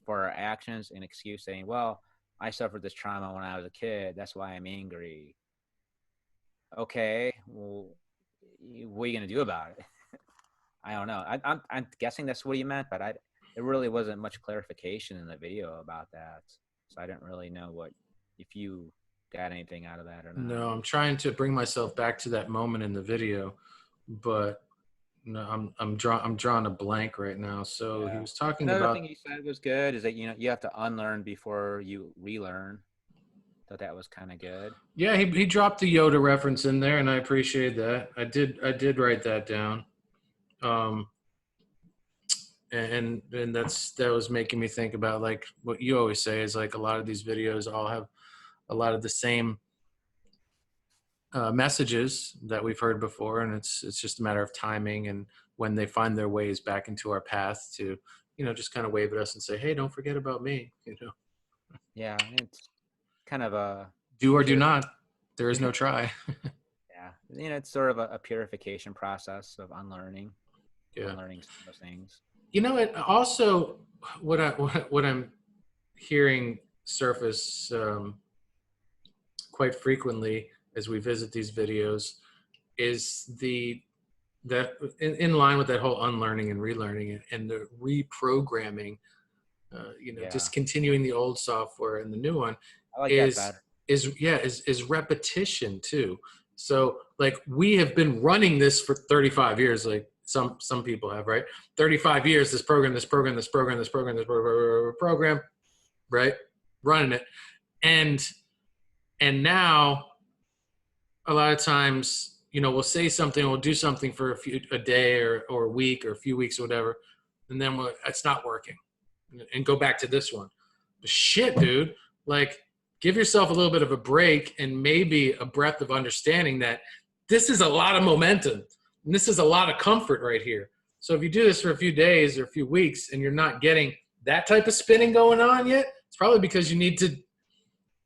for our actions, an excuse saying, well, I suffered this trauma when I was a kid. That's why I'm angry. Okay, well, what are you going to do about it? I don't know. I'm guessing that's what he meant, but it really wasn't much clarification in the video about that. So I didn't really know if you got anything out of that or not. No, I'm trying to bring myself back to that moment in the video, but no, I'm drawing a blank right now. So Yeah. he was talking Another about. thing he said was good is that, you have to unlearn before you relearn. Thought that was kind of good. Yeah, he dropped the Yoda reference in there, and I appreciate that. I did write that down. And that was making me think about, like, what you always say is, like, a lot of these videos all have a lot of the same messages that we've heard before, and it's just a matter of timing and when they find their ways back into our path to, just kind of wave at us and say, hey, don't forget about me. Yeah, it's kind of a Do or do pure, not. There is no try. yeah. It's sort of a purification process of unlearning, Yeah. unlearning some of those things. It also, what I'm hearing surface quite frequently as we visit these videos is that in line with that whole unlearning and relearning and the reprogramming, Yeah, discontinuing the old software and the new one I like that is better. is repetition too. So, like, we have been running this for 35 years, like some people have, right? 35 years, this program, right? Running it. And now a lot of times, we'll say something, we'll do something for a day or a week or a few weeks or whatever, and then it's not working, and go back to this one. But shit, dude, like, give yourself a little bit of a break and maybe a breath of understanding that this is a lot of momentum and this is a lot of comfort right here. So if you do this for a few days or a few weeks and you're not getting that type of spinning going on yet, it's probably because you need to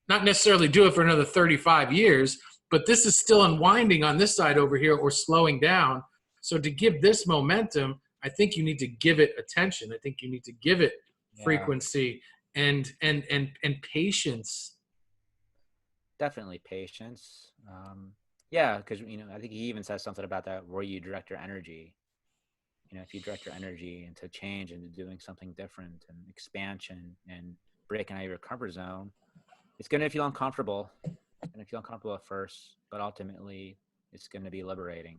not necessarily do it for another 35 years, but this is still unwinding on this side over here or slowing down. So to give this momentum, I think you need to give it attention. I think you need to give it frequency and patience. Definitely patience. Yeah, because I think he even says something about that, where you direct your energy. If you direct your energy into change, into doing something different and expansion and breaking out of your comfort zone, it's going to feel uncomfortable. It's going to feel uncomfortable at first, but ultimately it's going to be liberating.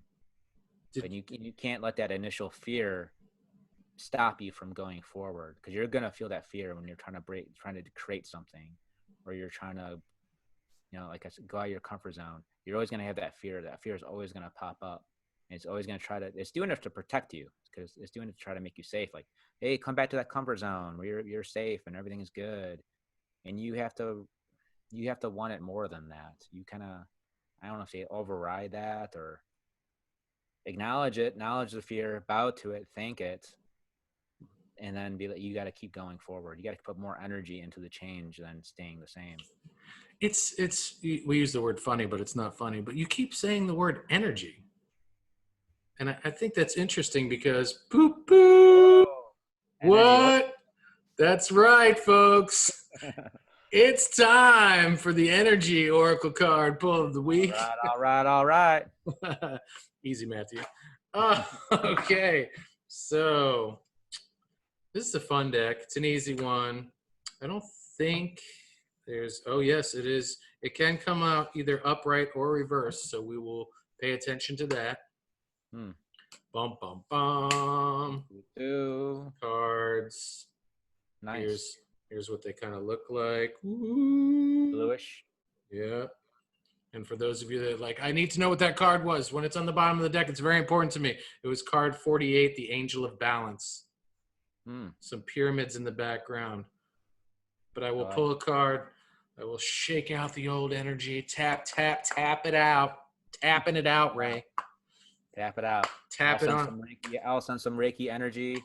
But you can't let that initial fear stop you from going forward, because you're going to feel that fear when you're trying to create something, or you're trying to, like I said, go out of your comfort zone. You're always going to have that fear. That fear is always going to pop up. And it's always going to it's doing it to protect you, because it's doing it to try to make you safe. Like, hey, come back to that comfort zone where you're safe and everything is good. And you have to want it more than that. You kind of, I don't know if you override that or acknowledge the fear, bow to it, thank it, and then be like, you got to keep going forward. You got to put more energy into the change than staying the same. We use the word funny, but it's not funny. But you keep saying the word energy. And I think that's interesting because boop, boop. What? That's right, folks. It's time for the energy oracle card pull of the week. All right. Easy, Matthew. Okay, so this is a fun deck. It's an easy one. I don't think there's, oh yes, it is. It can come out either upright or reverse, so we will pay attention to that. Hmm. Bum, bum, bum. Ooh, Cards. nice. Here's what they kind of look like. Ooh. Bluish. Yeah. And for those of you that like, I need to know what that card was. When it's on the bottom of the deck, it's very important to me. It was card 48, the Angel of Balance. Hmm. Some pyramids in the background. But I will I like pull a card. I will shake out the old energy. Tap, tap, tap it out. Tapping it out, Ray. Tap it out. Tap it on. I'll send some Reiki energy.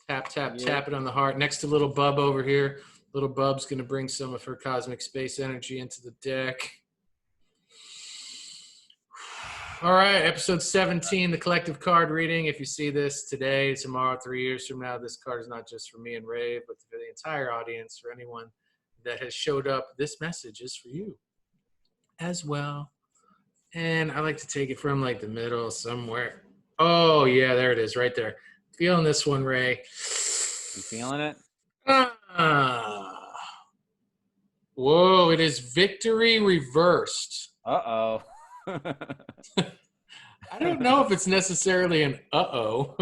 Tap, tap, tap it on the heart. Next to little Bub over here. Little Bub's going to bring some of her cosmic space energy into the deck. All right, episode 17, the collective card reading. If you see this today, tomorrow, 3 years from now, this card is not just for me and Ray, but for the entire audience, for anyone that has showed up. This message is for you as well. And I like to take it from like the middle somewhere. Oh, yeah, there it is, right there. Feeling this one, Ray. You feeling it? Whoa, it is victory reversed. Uh-oh. I don't know if it's necessarily an uh-oh,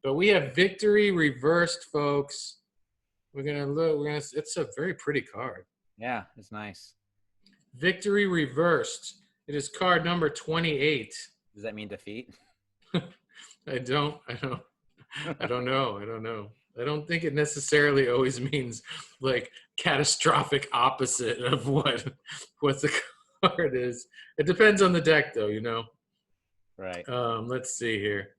but we have victory reversed, folks. We're gonna look. It's a very pretty card. Yeah, it's nice. Victory reversed. It is card number 28. Does that mean defeat? I don't know. I don't think it necessarily always means like catastrophic opposite of what the card is. It depends on the deck, though, you know. Right. Let's see here.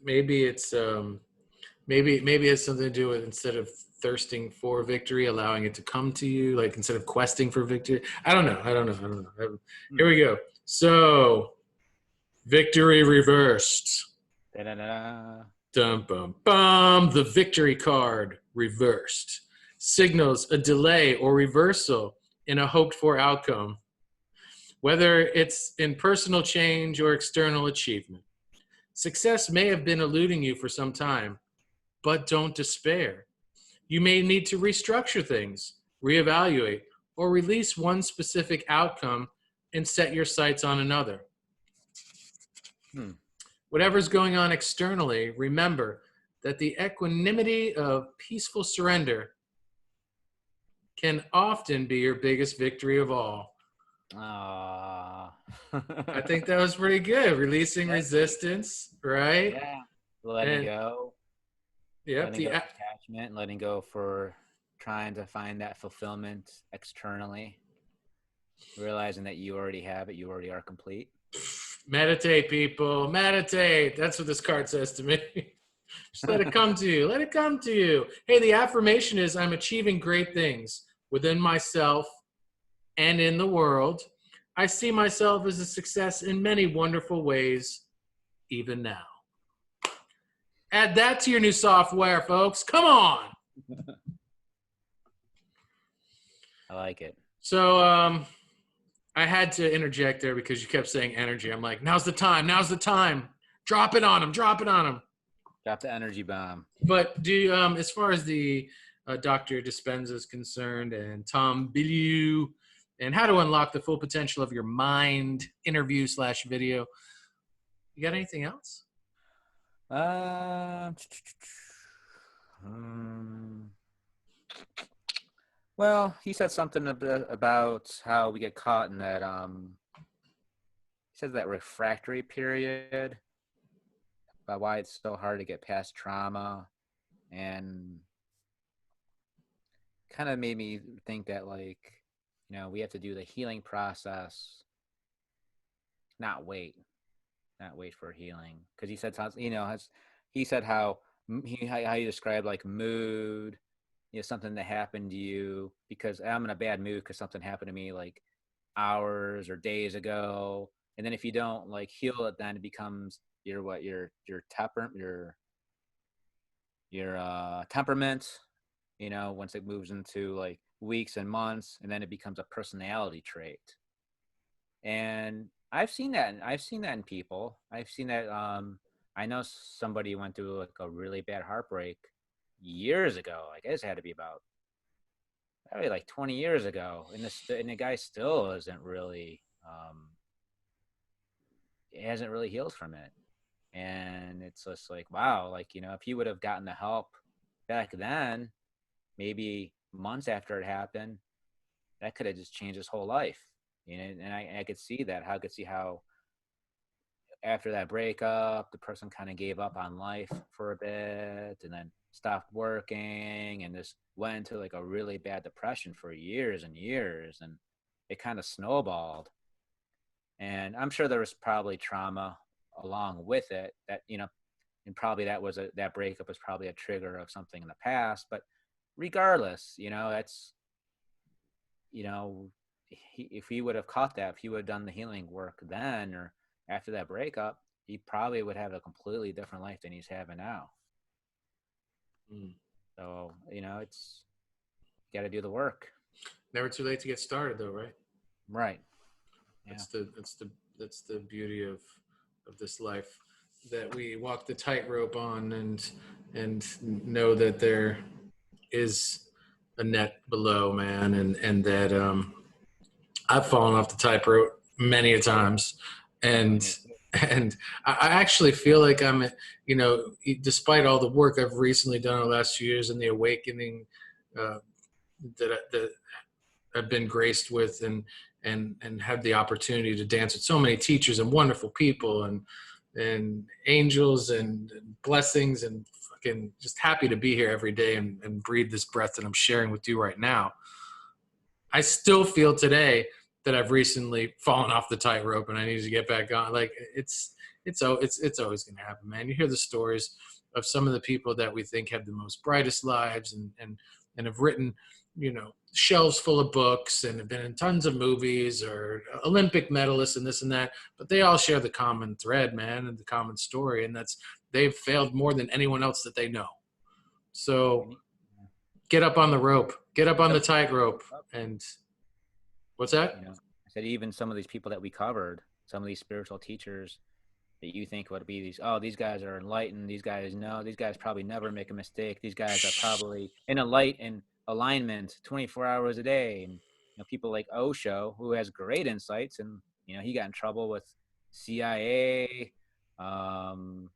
Maybe it's maybe it has something to do with, instead of thirsting for victory, allowing it to come to you, like instead of questing for victory. I don't know. Here we go. So, victory reversed. Da-da-da. Dum bum bum. The victory card reversed signals a delay or reversal in a hoped for outcome, whether it's in personal change or external achievement. Success may have been eluding you for some time, but don't despair. You may need to restructure things, reevaluate, or release one specific outcome and set your sights on another. Whatever's going on externally, remember that the equanimity of peaceful surrender can often be your biggest victory of all. I think that was pretty good. Releasing resistance, right? Yeah. Letting go. Yep. Letting go of attachment, letting go for trying to find that fulfillment externally. Realizing that you already have it, you already are complete. Meditate, people. Meditate. That's what this card says to me. Just let it come to you. Let it come to you. Hey, the affirmation is, I'm achieving great things within myself and in the world. I see myself as a success in many wonderful ways, even now. Add that to your new software, folks. Come on. I like it. So I had to interject there because you kept saying energy. I'm like, now's the time. Now's the time. Drop it on him. Drop it on him. Drop the energy bomb. But do you, as far as the Dr. Dispenza is concerned, and Tom Bilyeu, and how to unlock the full potential of your mind interview/video, you got anything else? Well, he said something about how we get caught in that. He says that refractory period, about why it's so hard to get past trauma, and kind of made me think that, like, you know, we have to do the healing process, not wait for healing. Because he said, you know, he said how you described like mood, you know, something that happened to you, because I'm in a bad mood because something happened to me like hours or days ago, and then if you don't like heal it, then it becomes your temper, your temperament, once it moves into like weeks and months, and then it becomes a personality trait. And I've seen that. I've seen that in people. I've seen that. I know somebody went through like a really bad heartbreak years ago. I guess it had to be about probably like 20 years ago, and the guy still isn't really it hasn't really healed from it. And it's just like, wow, like, if he would have gotten the help back then, maybe months after it happened, that could have just changed his whole life. And I could see that. How I could see how after that breakup, the person kind of gave up on life for a bit and then stopped working and just went into like a really bad depression for years and years. And it kind of snowballed. And I'm sure there was probably trauma along with it that, and probably that breakup was probably a trigger of something in the past. But regardless, that's, if he would have caught that, if he would have done the healing work then or after that breakup, he probably would have a completely different life than he's having now. So, it's got to do the work. Never too late to get started, though, right? Right. Yeah. That's the beauty of this life, that we walk the tightrope on and know that there is a net below, man, and that I've fallen off the tightrope many a times, and I actually feel like I'm, despite all the work I've recently done in the last few years and the awakening that I've been graced with and had the opportunity to dance with so many teachers and wonderful people and angels and blessings, and fucking just happy to be here every day and breathe this breath that I'm sharing with you right now. I still feel today that I've recently fallen off the tightrope and I need to get back on. Like it's always going to happen, man. You hear the stories of some of the people that we think have the most brightest lives and have written, shelves full of books and have been in tons of movies or Olympic medalists and this and that, but they all share the common thread, man, and the common story. And that's, they've failed more than anyone else that they know. So get up on the rope, get up on the tightrope. And what's that? I said, even some of these people that we covered, some of these spiritual teachers that you think would be these guys are enlightened. These guys probably never make a mistake. These guys are probably in a light and alignment 24 hours a day. And people like Osho, who has great insights, and he got in trouble with CIA. Alan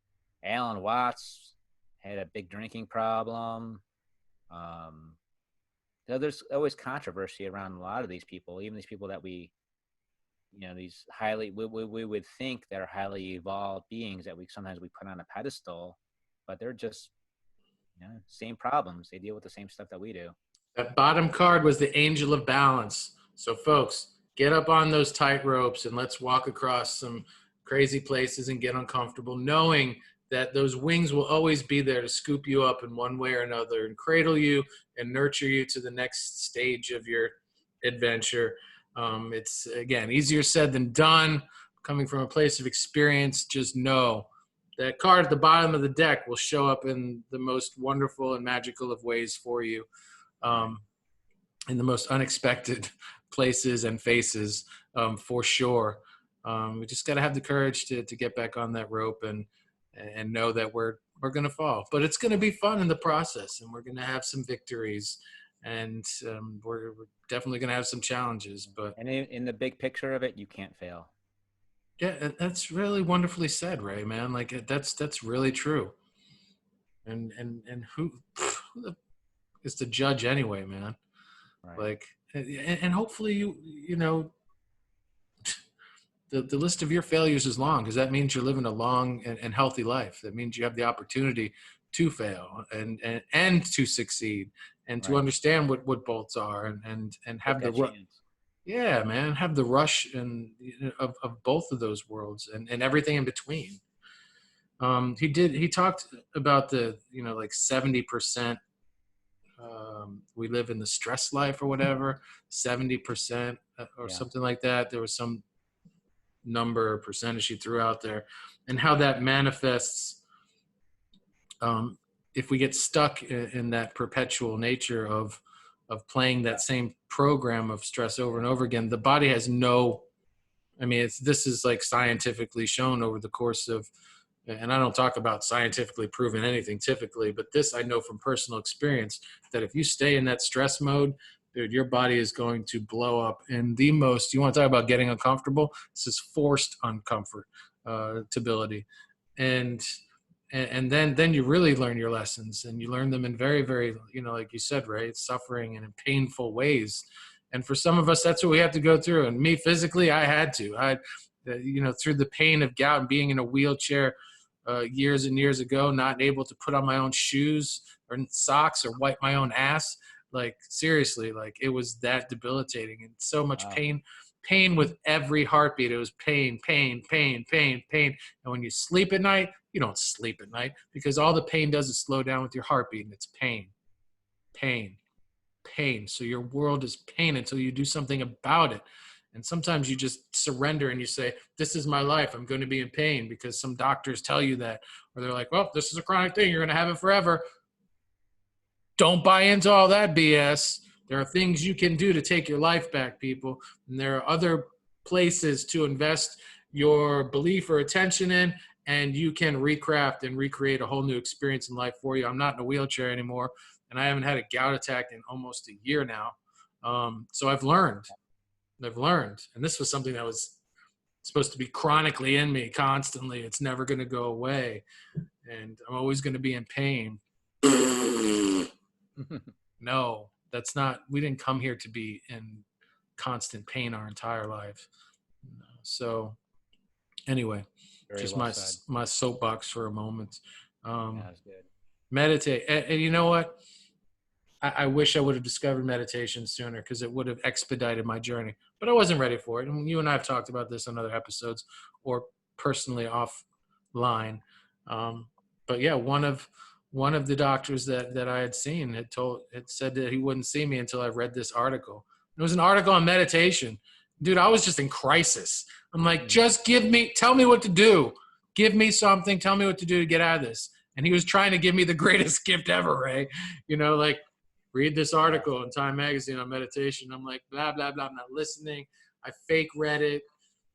Watts had a big drinking problem. So there's always controversy around a lot of these people, even these people that we these highly, we would think that are highly evolved beings that we put on a pedestal, but they're just, same problems. They deal with the same stuff that we do. That bottom card was the angel of balance. So folks, get up on those tight ropes and let's walk across some crazy places and get uncomfortable, knowing that those wings will always be there to scoop you up in one way or another and cradle you and nurture you to the next stage of your adventure. It's, again, easier said than done. Coming from a place of experience, just know that card at the bottom of the deck will show up in the most wonderful and magical of ways for you, in the most unexpected places and faces, for sure. We just got to have the courage to get back on that rope and know that we're going to fall, but it's going to be fun in the process, and we're going to have some victories, and we're definitely going to have some challenges. But in the big picture of it, you can't fail. Yeah, that's really wonderfully said, Ray, man. Like that's really true. And who is the judge anyway, man? Right. Like, and hopefully the list of your failures is long, because that means you're living a long and healthy life. That means you have the opportunity to fail and to succeed, and to understand what both are, and have the chance. Yeah, man, have the rush and of both of those worlds and everything in between. He talked about the, like 70%, we live in the stress life or whatever, 70% or something like that. There was some number or percentage he threw out there, and how that manifests if we get stuck in that perpetual nature of playing that same program of stress over and over again, the body has no, I mean, this is like scientifically shown over the course of, and I don't talk about scientifically proven anything typically, but this I know from personal experience, that if you stay in that stress mode, dude, your body is going to blow up. And the most, you want to talk about getting uncomfortable? This is forced uncomfortability. And then you really learn your lessons, and you learn them in very, very, like you said, right, suffering and in painful ways. And for some of us, that's what we have to go through. And me physically, I had to, through the pain of gout and being in a wheelchair years and years ago, not able to put on my own shoes or socks or wipe my own ass. Like, seriously, like, it was that debilitating, and so much pain with every heartbeat. It was pain, pain, pain, pain, pain. And when you sleep at night, you don't sleep at night, because all the pain does is slow down with your heartbeat, and it's pain, pain, pain. So your world is pain until you do something about it. And sometimes you just surrender and you say, this is my life. I'm going to be in pain, because some doctors tell you that, or they're like, well, this is a chronic thing. You're going to have it forever. Don't buy into all that BS. There are things you can do to take your life back, people. And there are other places to invest your belief or attention in, and you can recraft and recreate a whole new experience in life for you. I'm not in a wheelchair anymore, and I haven't had a gout attack in almost a year now. So I've learned. And this was something that was supposed to be chronically in me constantly. It's never going to go away, and I'm always going to be in pain. No, that's not, we didn't come here to be in constant pain our entire life. So anyway, Very just well said. my soapbox for a moment. That's good. Meditate. And you know what? I wish I would have discovered meditation sooner, because it would have expedited my journey, but I wasn't ready for it. And you and I have talked about this on other episodes, or personally offline. But yeah, one of the doctors that I had seen had said that he wouldn't see me until I read this article. It was an article on meditation. Dude, I was just in crisis. I'm like, just tell me what to do. Give me something. Tell me what to do to get out of this. And he was trying to give me the greatest gift ever, Ray. Like, read this article in Time Magazine on meditation. I'm like, blah, blah, blah. I'm not listening. I fake read it.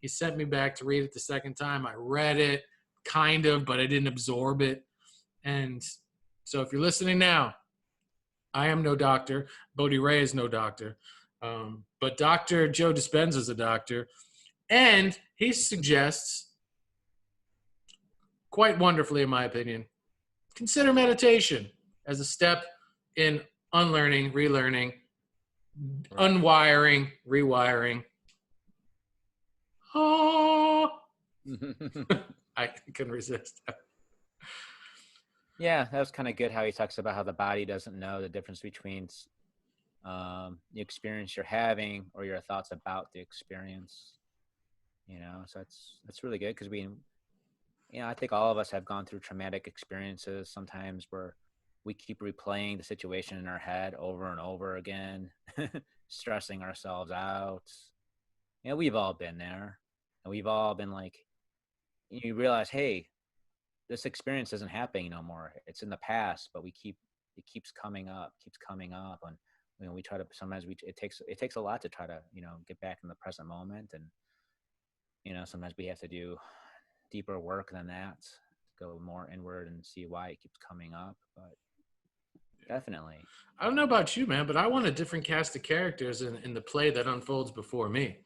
He sent me back to read it the second time. I read it, kind of, but I didn't absorb it. And so if you're listening now, I am no doctor. Bodhi Ray is no doctor. But Dr. Joe Dispenza is a doctor. And he suggests, quite wonderfully in my opinion, consider meditation as a step in unlearning, relearning, unwiring, rewiring. Oh, I can resist that. Yeah, that was kind of good how he talks about how the body doesn't know the difference between the experience you're having or your thoughts about the experience. So that's really good, because I think all of us have gone through traumatic experiences sometimes where we keep replaying the situation in our head over and over again, stressing ourselves out. We've all been there, and we've all been like, you realize, hey, this experience isn't happening no more. It's in the past, but it keeps coming up, and we try to, sometimes it takes a lot to try to, get back in the present moment. And, sometimes we have to do deeper work than that, go more inward and see why it keeps coming up. But definitely. I don't know about you, man, but I want a different cast of characters in the play that unfolds before me.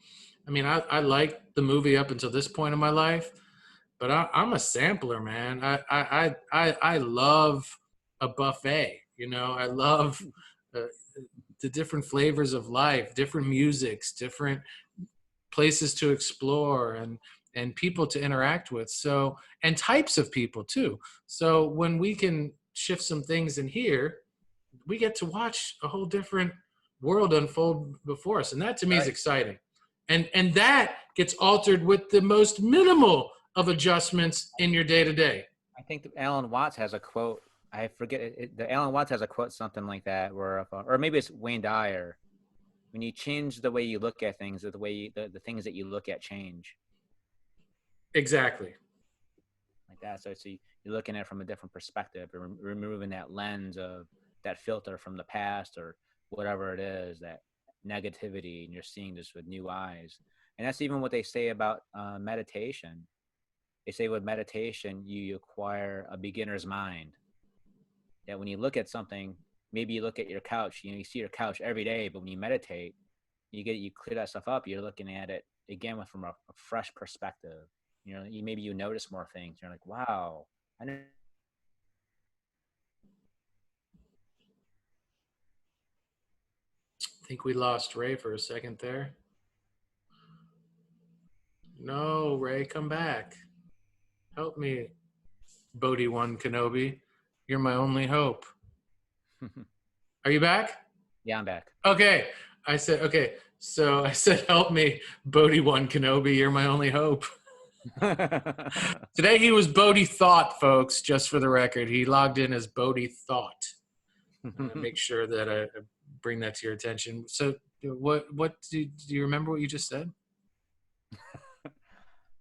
I mean, I like the movie up until this point in my life, but I'm a sampler, man. I love a buffet. I love the different flavors of life, different musics, different places to explore, and people to interact with. So, and types of people too. So when we can shift some things in here, we get to watch a whole different world unfold before us. And that to me is exciting. And that gets altered with the most minimal of adjustments in your day to day. I think Alan Watts has a quote. I forget it. Alan Watts has a quote, something like that, where, or maybe it's Wayne Dyer. When you change the way you look at things, the things that you look at change. Exactly. Like like that. So you're looking at it from a different perspective, and removing that lens of that filter from the past or whatever it is, that negativity, and you're seeing this with new eyes. And that's even what they say about meditation. They say with meditation, you acquire a beginner's mind. That when you look at something, maybe you look at your couch, you see your couch every day, but when you meditate, you clear that stuff up. You're looking at it again from a fresh perspective. Maybe you notice more things. You're like, wow, I never. I think we lost Ray for a second there. No, Ray, come back. Help me, Bodhi One Kenobi. You're my only hope. Are you back? Yeah, I'm back. Okay. I said, okay. So I said, help me, Bodhi One Kenobi. You're my only hope. Today he was Bodhi Thought, folks, just for the record. He logged in as Bodhi Thought. Make sure that I bring that to your attention. So what do you remember what you just said?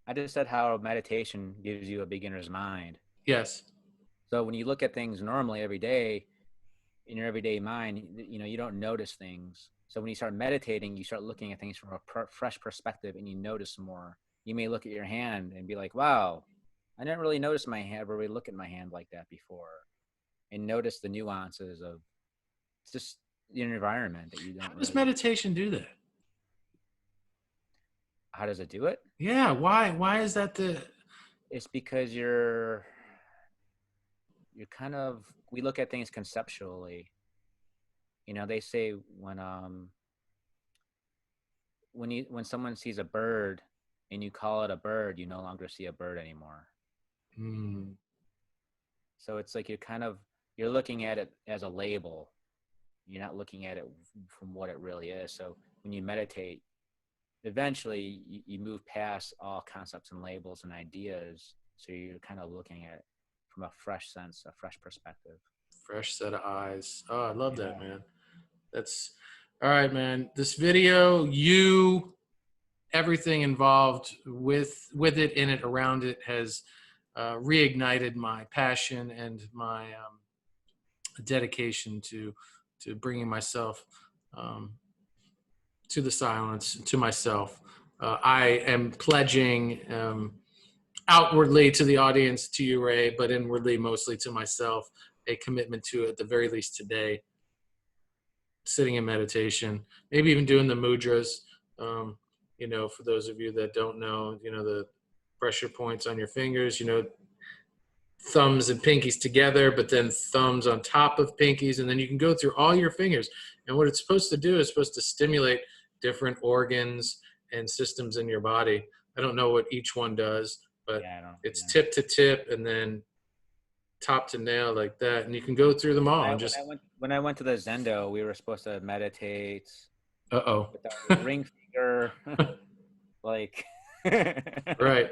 I just said how meditation gives you a beginner's mind. Yes. So when you look at things normally every day, in your everyday mind, you don't notice things. So when you start meditating, you start looking at things from a fresh perspective, and you notice more. You may look at your hand and be like, wow, I didn't really notice my hand, but really look at my hand like that before, and notice the nuances of just your environment that you don't. How does meditation do that? How does it do it? Yeah. Why is that It's because you're kind of, we look at things conceptually. They say when someone sees a bird and you call it a bird, you no longer see a bird anymore. So it's like you're looking at it as a label. You're not looking at it from what it really is. So when you meditate, eventually you move past all concepts and labels and ideas. So you're kind of looking at it from a fresh sense, a fresh perspective. Fresh set of eyes. Oh, I love that, man. That's all right, man. This video, everything involved with it, in it, around it, has reignited my passion and my dedication to bringing myself to the silence, to myself. I am pledging outwardly to the audience, to you, Ray, but inwardly mostly to myself, a commitment to, at the very least today, sitting in meditation, maybe even doing the mudras. For those of you that don't know, the pressure points on your fingers, thumbs and pinkies together, but then thumbs on top of pinkies. And then you can go through all your fingers. And what it's supposed to do is supposed to stimulate different organs and systems in your body. I don't know what each one does, but it's tip to tip and then top to nail like that. And you can go through them all. When I went to the Zendo, we were supposed to meditate. Uh-oh. With our ring finger. Like. Right.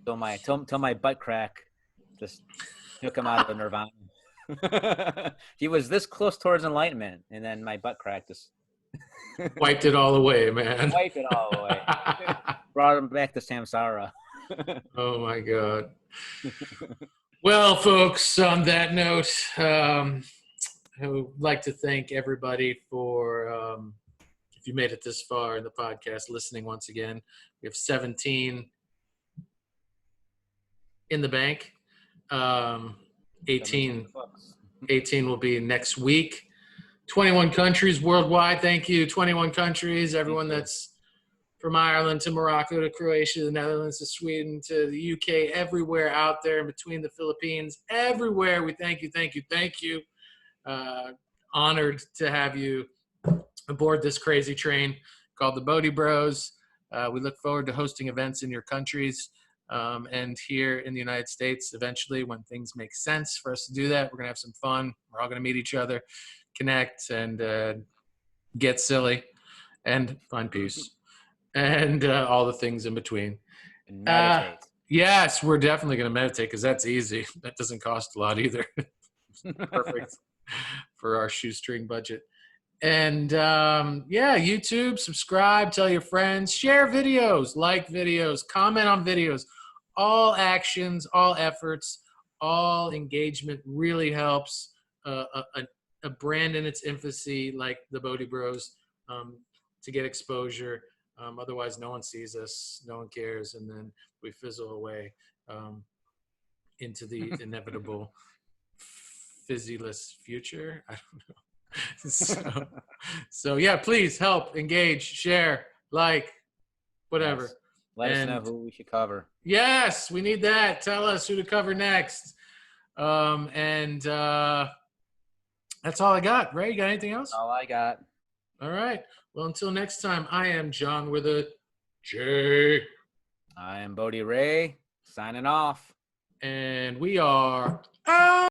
Till my butt crack just took him out of nirvana. He was this close towards enlightenment, and then my butt crack just wiped it all away, man. Wiped it all away. Brought him back to samsara. Oh my God. Well, folks, on that note, I would like to thank everybody for, if you made it this far in the podcast, listening once again. We have 17 in the bank. 18 will be next week. 21 countries worldwide. Thank you. 21 countries. Everyone that's from Ireland to Morocco to Croatia, the Netherlands to Sweden to the UK, everywhere out there in between, the Philippines, everywhere. We thank you, thank you, thank you. Honored to have you aboard this crazy train called the Bodhi Bros. We look forward to hosting events in your countries and here in the United States eventually, when things make sense for us to do that. We're going to have some fun. We're all going to meet each other, connect, and get silly and find peace and all the things in between. And meditate. Yes, we're definitely going to meditate because that's easy. That doesn't cost a lot either. Perfect for our shoestring budget. And YouTube, subscribe, tell your friends, share videos, like videos, comment on videos. all actions, all efforts, all engagement really helps. A brand in its infancy, like the Bodhi Bros, to get exposure. Otherwise, no one sees us, no one cares, and then we fizzle away into the inevitable fizzyless future. I don't know. So yeah, please help, engage, share, like, whatever. Yes. Let us know who we should cover. Yes, we need that. Tell us who to cover next. And that's all I got, right? You got anything else? All I got. All right. Well, until next time, I am John with a J. I am Bodhi Ray, signing off. And we are out.